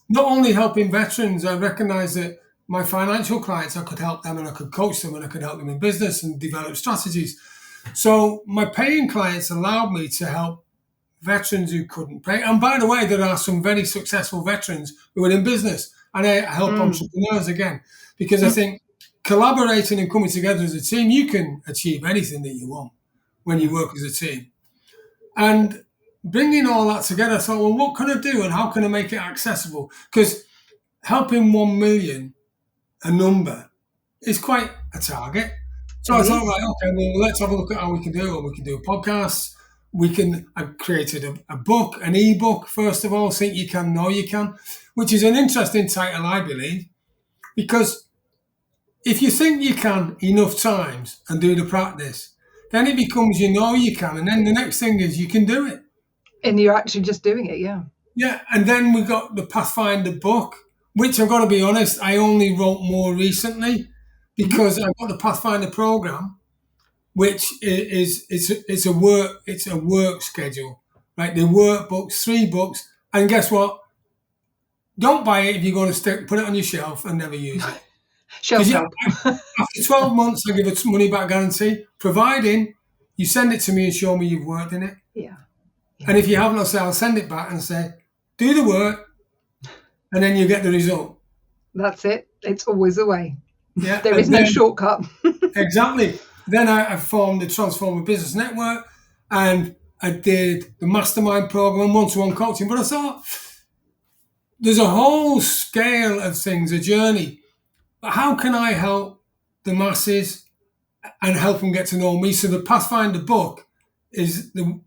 not only helping veterans, I recognized that my financial clients, I could help them, and I could coach them, and I could help them in business and develop strategies. So my paying clients allowed me to help veterans who couldn't pay. And by the way, there are some very successful veterans who are in business, and I help entrepreneurs again, because I think collaborating and coming together as a team, you can achieve anything that you want when you work as a team. And bringing all that together, I thought, well, what can I do, and how can I make it accessible? Because helping 1 million, a number, is quite a target. So I thought, right, okay, well, let's have a look at how we can do it. We can do podcasts. I've created a book, an ebook, first of all, Think You Can, Know You Can, which is an interesting title, I believe, because if you think you can enough times and do the practice, then it becomes you know you can. And then the next thing is you can do it. And you're actually just doing it, yeah. Yeah, and then we got the Pathfinder book, which I've got to be honest, I only wrote more recently, because I've got the Pathfinder program, which it's a work schedule, right? The workbooks, 3 books, and guess what? Don't buy it if you're going to put it on your shelf and never use it. Shelf help. After 12 months, I give a money back guarantee, providing you send it to me and show me you've worked in it. Yeah. And if you haven't, I'll send it back and say, do the work, and then you get the result. That's it. It's always the way. Yeah, There is no shortcut. Exactly. Then I formed the Transformer Business Network, and I did the Mastermind program, one-to-one coaching. But I thought, there's a whole scale of things, a journey. But how can I help the masses and help them get to know me? So the Pathfinder book is the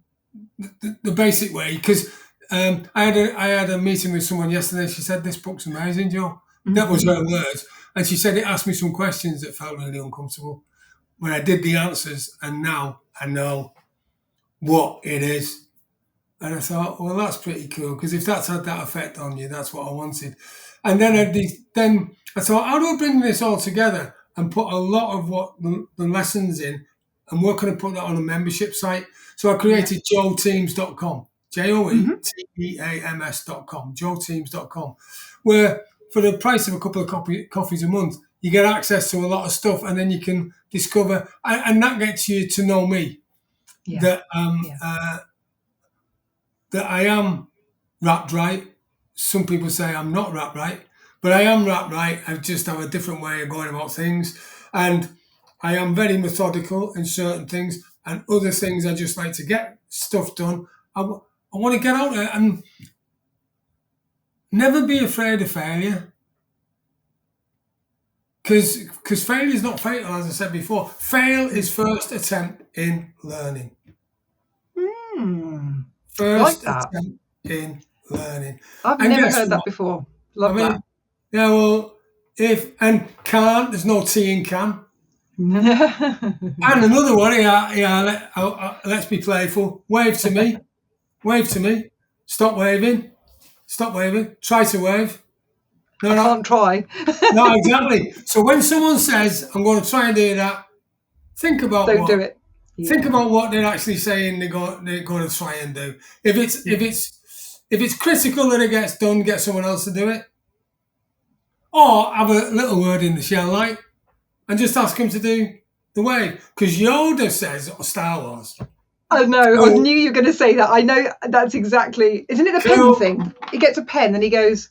basic way, because I had a meeting with someone yesterday. She said, "This book's amazing, Joe." That was her words. And she said it asked me some questions that felt really uncomfortable. When I did the answers, and now I know what it is. And I thought, well, that's pretty cool, because if that's had that effect on you, that's what I wanted. And then I thought, how do I bring this all together and put a lot of what the lessons in, and we're going to put that on a membership site. So I created joeteams.com, JOETEAMS.com, joeteams.com, where for the price of a couple of coffees a month, you get access to a lot of stuff, and then you can discover, and that gets you to know me, that I am wrapped right. Some people say I'm not wrapped right, but I am wrapped right. I just have a different way of going about things, and I am very methodical in certain things, and other things I just like to get stuff done. I want to get out there and never be afraid of failure. Because failure is not fatal, as I said before. Fail is first attempt in learning. Like First that. attempt in learning. I've And never guess heard that what? before. Love yeah, well, can't, there's no T in can. that. And another one, let's be playful. Wave to me. Wave to me. Stop waving. Stop waving. Try to wave. No, I can't try. no, exactly. So when someone says, I'm going to try and do that, think about Don't do it. Think about what they're actually saying they're going to try and do. If it's critical that it gets done, get someone else to do it. Or have a little word in the shell light and just ask them to do the wave. Because Yoda says, or Star Wars. I know. I knew you were going to say that. I know that's exactly. Isn't it the pen thing? He gets a pen and he goes,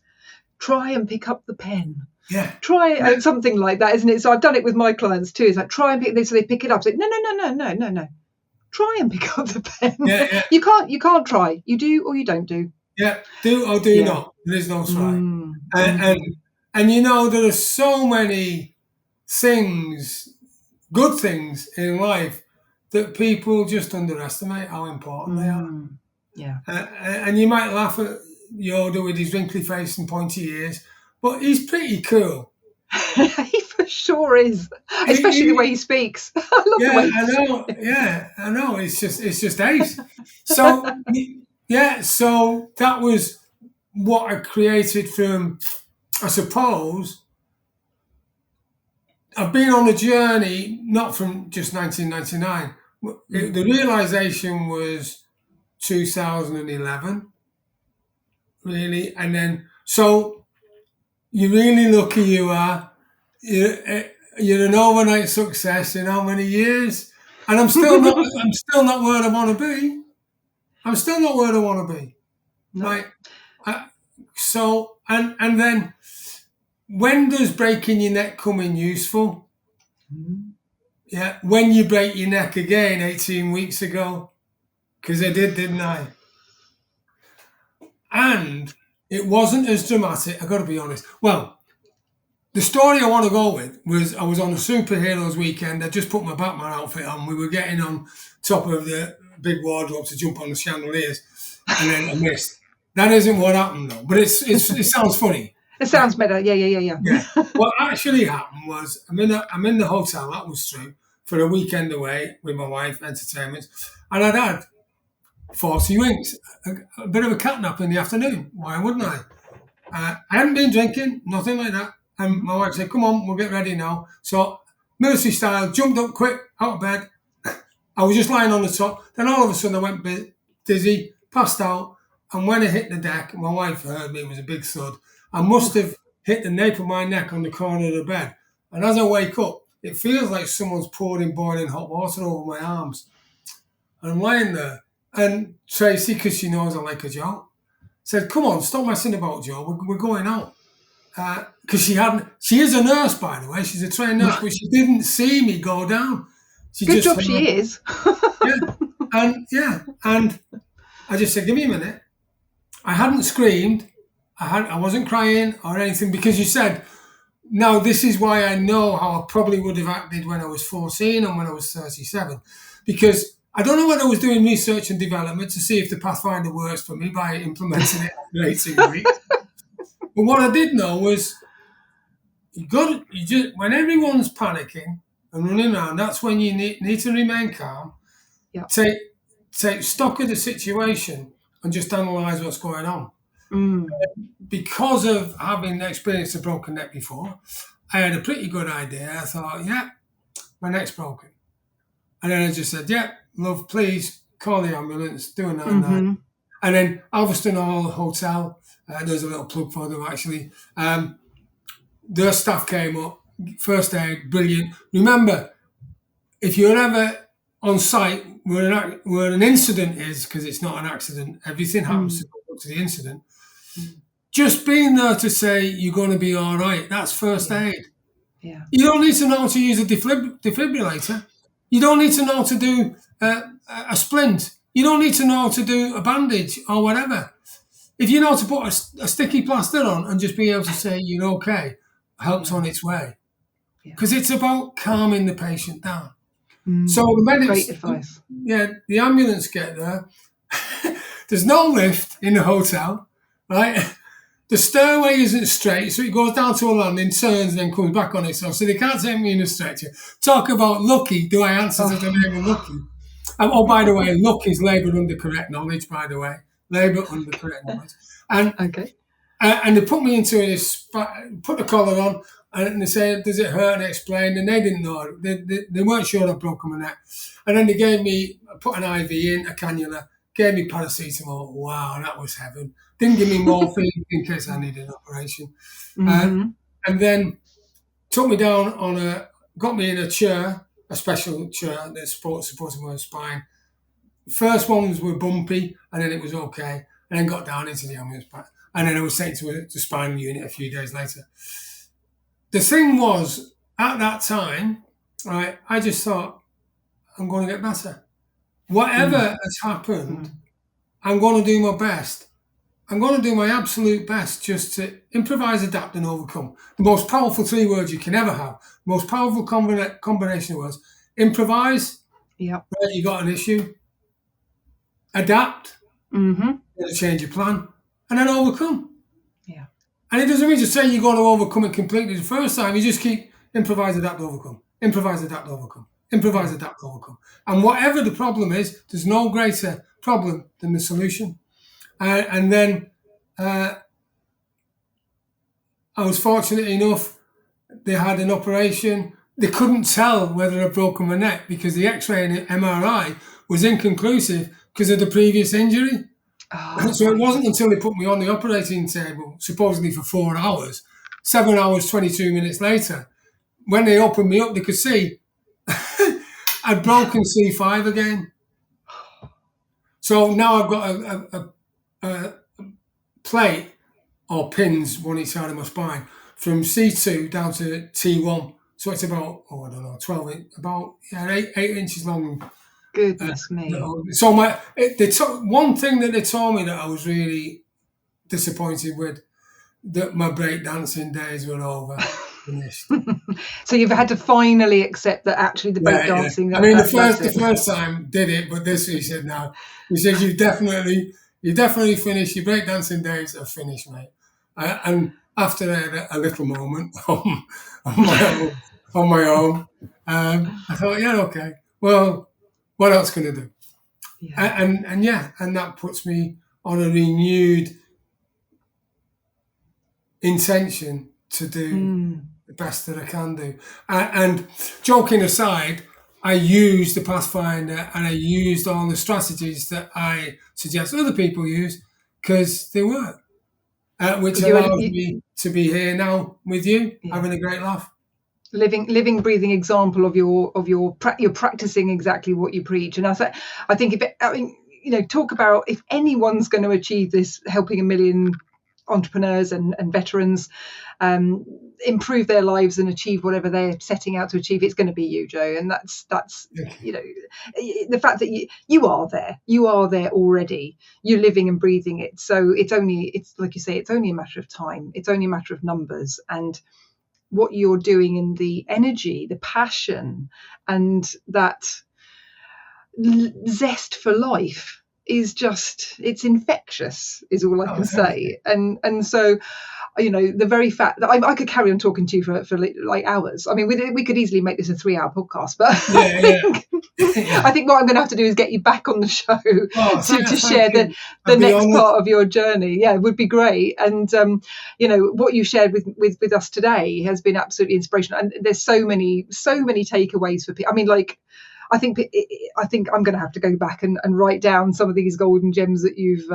try and pick up the pen. Yeah. Try something like that, isn't it? So I've done it with my clients too. It's like, try and pick this. So they pick it up. It's like, no. Try and pick up the pen. Yeah. You can't try. You do or you don't do. Yeah. Do or do not. There is no try. And there are so many things, good things in life that people just underestimate how important they are. Yeah. And you might laugh at Yoda with his wrinkly face and pointy ears, but he's pretty cool. He for sure is, especially the way he speaks. I love the way he speaks. Yeah, I know. It's just ace. So so that was what I created from, I suppose. I've been on a journey, not from just 1999. The realization was 2011, really. And then, so you're really lucky you are. You're an overnight success in how many years? And I'm still not where I want to be. I'm still not where I want to be. No. Right. So, and then, when does breaking your neck come in useful? Yeah, when you break your neck again 18 weeks ago, because I did, didn't I? And it wasn't as dramatic, I've got to be honest. Well, the story I want to go with was I was on a superheroes weekend. I just put my Batman outfit on. We were getting on top of the big wardrobe to jump on the chandeliers, and then I missed. That isn't what happened though, but it sounds funny. It sounds better. Yeah. What actually happened was I'm in the hotel, that was true, for a weekend away with my wife, entertainment, and I'd had 40 winks, a bit of a catnap in the afternoon. Why wouldn't I? I hadn't been drinking, nothing like that. And my wife said, come on, we'll get ready now. So, military style, jumped up quick, out of bed. I was just lying on the top. Then all of a sudden I went dizzy, passed out. And when I hit the deck, my wife heard me, it was a big thud. I must have hit the nape of my neck on the corner of the bed. And as I wake up, it feels like someone's pouring boiling hot water over my arms. And I'm lying there. And Tracy, because she knows I like a joke, said, come on, stop messing about, Joe. We're going out. Because she is a nurse, by the way. She's a trained nurse, but she didn't see me go down. Good job she is. And I just said, give me a minute. I hadn't screamed. I wasn't crying or anything, because you said, now this is why I know how I probably would have acted when I was 14 and when I was 37. Because I don't know whether I was doing research and development to see if the Pathfinder works for me by implementing it after 18 weeks. But what I did know was, when everyone's panicking and running around, that's when you need to remain calm. Yeah. Take stock of the situation and just analyse what's going on. Because of having experienced a broken neck before, I had a pretty good idea. I thought, my neck's broken. And then I just said, love, please call the ambulance, do a 999. And then Alveston Hall Hotel, there's a little plug for them actually. Their staff came up, first aid, brilliant. Remember, if you're ever on site where an incident is, because it's not an accident, everything happens to go up to the incident. Just being there to say you're going to be all right, that's first aid. Yeah. You don't need to know how to use a defibrillator. You don't need to know how to do a splint. You don't need to know how to do a bandage or whatever. If you know how to put a sticky plaster on and just be able to say you're okay, helps on its way. because it's about calming the patient down. Mm, So the medics, great advice. the ambulance get there. There's no lift in the hotel, right? The stairway isn't straight, so it goes down to a landing, turns, and then comes back on itself. So they can't take me in a stretcher. Talk about lucky. Do I answer to the name of lucky? Oh, by the way, luck is laboured under correct knowledge, by the way. Labour under correct knowledge. And Okay. and they put me into this, put the collar on, and they said, does it hurt? And I explained, and they didn't know. They weren't sure I'd broken my neck. And then they gave me, put an IV in, a cannula, gave me paracetamol. Wow, that was heaven. Didn't give me morphine in case I needed an operation. Mm-hmm. And then took me down got me in a chair, a special chair that supported my spine. First ones were bumpy, and then it was okay. And then got down into the ambulance back. And then I was taken to the spinal unit a few days later. The thing was, at that time, right, I just thought, I'm going to get better. Whatever has happened, I'm going to do my best. I'm going to do my absolute best just to improvise, adapt, and overcome. The most powerful 3 words you can ever have. The most powerful combination of words. Improvise. Yep. Right, you got an issue. Adapt. Mm-hmm. You're going to change your plan. And then overcome. Yeah. And it doesn't mean to say you're going to overcome it completely the first time. You just keep improvise, adapt, overcome. Improvise, adapt, overcome. Improvise, adapt, overcome. And whatever the problem is, there's no greater problem than the solution. And then I was fortunate enough, they had an operation. They couldn't tell whether I'd broken my neck because the X-ray and MRI was inconclusive because of the previous injury. Oh, so it wasn't until they put me on the operating table, supposedly for 4 hours, 7 hours, 22 minutes later, when they opened me up, they could see I'd broken C5 again. So now I've got a plate or pins, one each side of my spine, from C2 down to T1. So it's about, 8 inches long. goodness me. So one thing that they told me that I was really disappointed with, that my breakdancing days were over. Finished. So you've had to finally accept that actually the breakdancing. Yeah. I mean, the first time did it, but this he said no. He said you definitely finished. Your breakdancing days are finished, mate. And after a little moment on my own, I thought, yeah, okay. Well, what else can I do? Yeah. And that puts me on a renewed intention to do the best that I can do. And joking aside, I used the Pathfinder and I used all the strategies that I suggest other people use because they work, which allows me to be here now with you, having a great laugh. Living, breathing example of you're practicing exactly what you preach. And I think talk about if anyone's going to achieve this, helping 1 million entrepreneurs and veterans improve their lives and achieve whatever they're setting out to achieve, it's going to be you, Joe. And that's the fact that you are there already. You're living and breathing it. So it's like you say, it's only a matter of time. It's only a matter of numbers and what you're doing, and the energy, the passion, and that zest for life is just, it's infectious, is all I can say. And so, the very fact that I could carry on talking to you for like hours. I mean, we could easily make this a 3-hour podcast, but I think what I'm going to have to do is get you back on the show to share the next part of your journey. Yeah, it would be great. And what you shared with us today has been absolutely inspirational. And there's so many takeaways for people. I mean, like, I think I'm going to have to go back and write down some of these golden gems that you've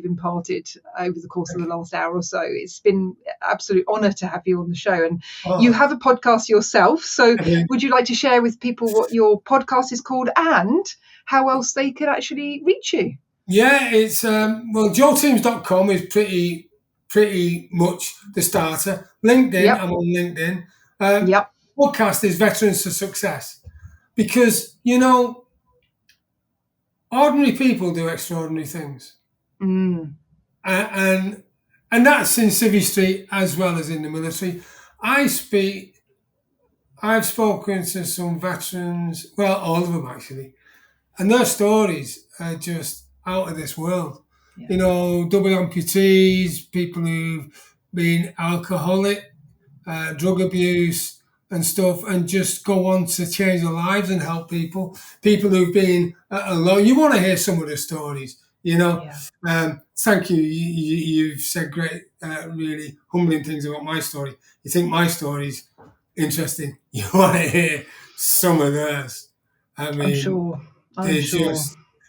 imparted over the course of the last hour or so. It's been an absolute honour to have you on the show, and you have a podcast yourself. So would you like to share with people what your podcast is called and how else they could actually reach you? Yeah, it's joeteams.com is pretty much the starter. LinkedIn, I'm on LinkedIn. Podcast is Veterans to Success. Because, ordinary people do extraordinary things. And that's in Civvy Street as well as in the military. I speak I've spoken to some veterans, well, all of them actually, and their stories are just out of this world. Yeah. You know, double amputees, people who've been alcoholic, drug abuse and stuff, and just go on to change their lives and help people. People who've been alone. You want to hear some of the stories, you know. Yeah. Thank you. You've said great, really humbling things about my story. You think my story's interesting. You want to hear some of theirs. I mean, I'm sure.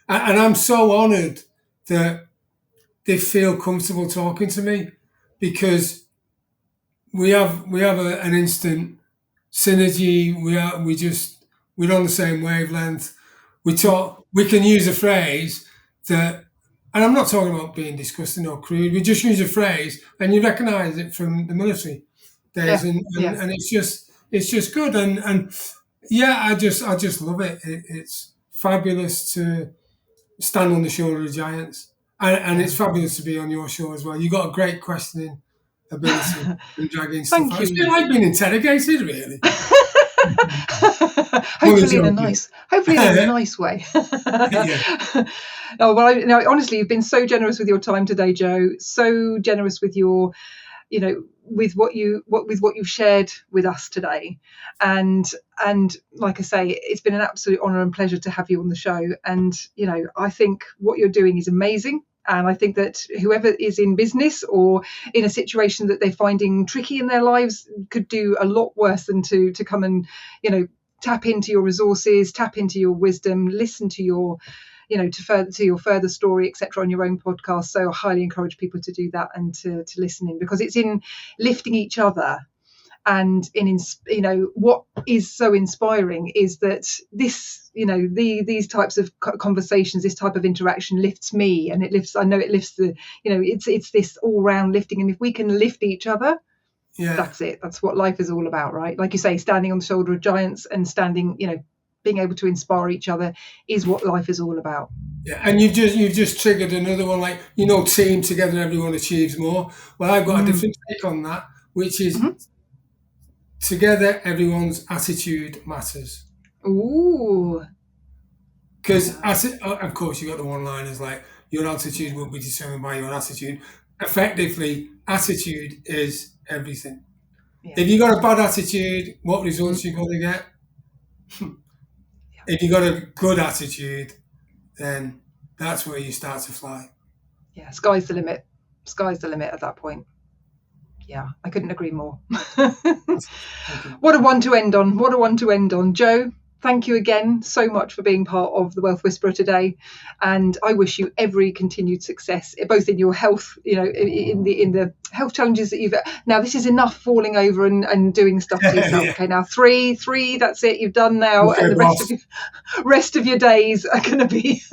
And I'm so honoured that they feel comfortable talking to me, because we have an instant synergy. We're on the same wavelength. We can use a phrase that, and I'm not talking about being disgusting or crude. We just use a phrase, and you recognise it from the military days, and it's just good. And yeah, I just love it. It's fabulous to stand on the shoulder of giants, and it's fabulous to be on your show as well. You got a great questioning ability and dragging stuff out. It's been like being interrogated, really. hopefully in a nice way. Oh, well, honestly, you've been so generous with your time today, Joe. So generous with your, with what you've shared with us today, and like I say, it's been an absolute honour and pleasure to have you on the show. And I think what you're doing is amazing. And I think that whoever is in business or in a situation that they're finding tricky in their lives could do a lot worse than to come and, tap into your resources, tap into your wisdom, listen to your, to your further story, etc., on your own podcast. So I highly encourage people to do that and to listen in, because it's in lifting each other. And what is so inspiring is that this, these types of conversations, this type of interaction lifts me, and it lifts the, it's this all round lifting. And if we can lift each other, that's it. That's what life is all about, right? Like you say, standing on the shoulder of giants and standing, being able to inspire each other is what life is all about. Yeah, and you've just triggered another one, like, team together, everyone achieves more. Well, I've got a different take on that, which is together, everyone's attitude matters. Ooh. Because, of course, you got the one-liners like, your attitude will be determined by your attitude. Effectively, attitude is everything. Yeah. If you got a bad attitude, what results you going to get? If you got a good attitude, then that's where you start to fly. Yeah, sky's the limit. Sky's the limit at that point. Yeah, I couldn't agree more. What a one to end on. Joe, thank you again so much for being part of the Wealth Whisperer today, and I wish you every continued success, both in your health, in the health challenges that you've. Now this is enough falling over and doing stuff to yourself. Yeah. Okay, now three, that's it. You've done now, and the rest of your days are going to be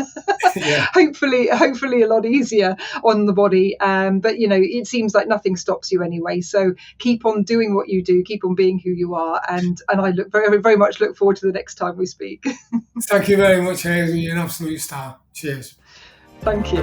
hopefully a lot easier on the body. But it seems like nothing stops you anyway. So keep on doing what you do. Keep on being who you are, and I look very, very much look forward to the next time we speak. Thank you very much, Hazel. You're an absolute star. Cheers. Thank you.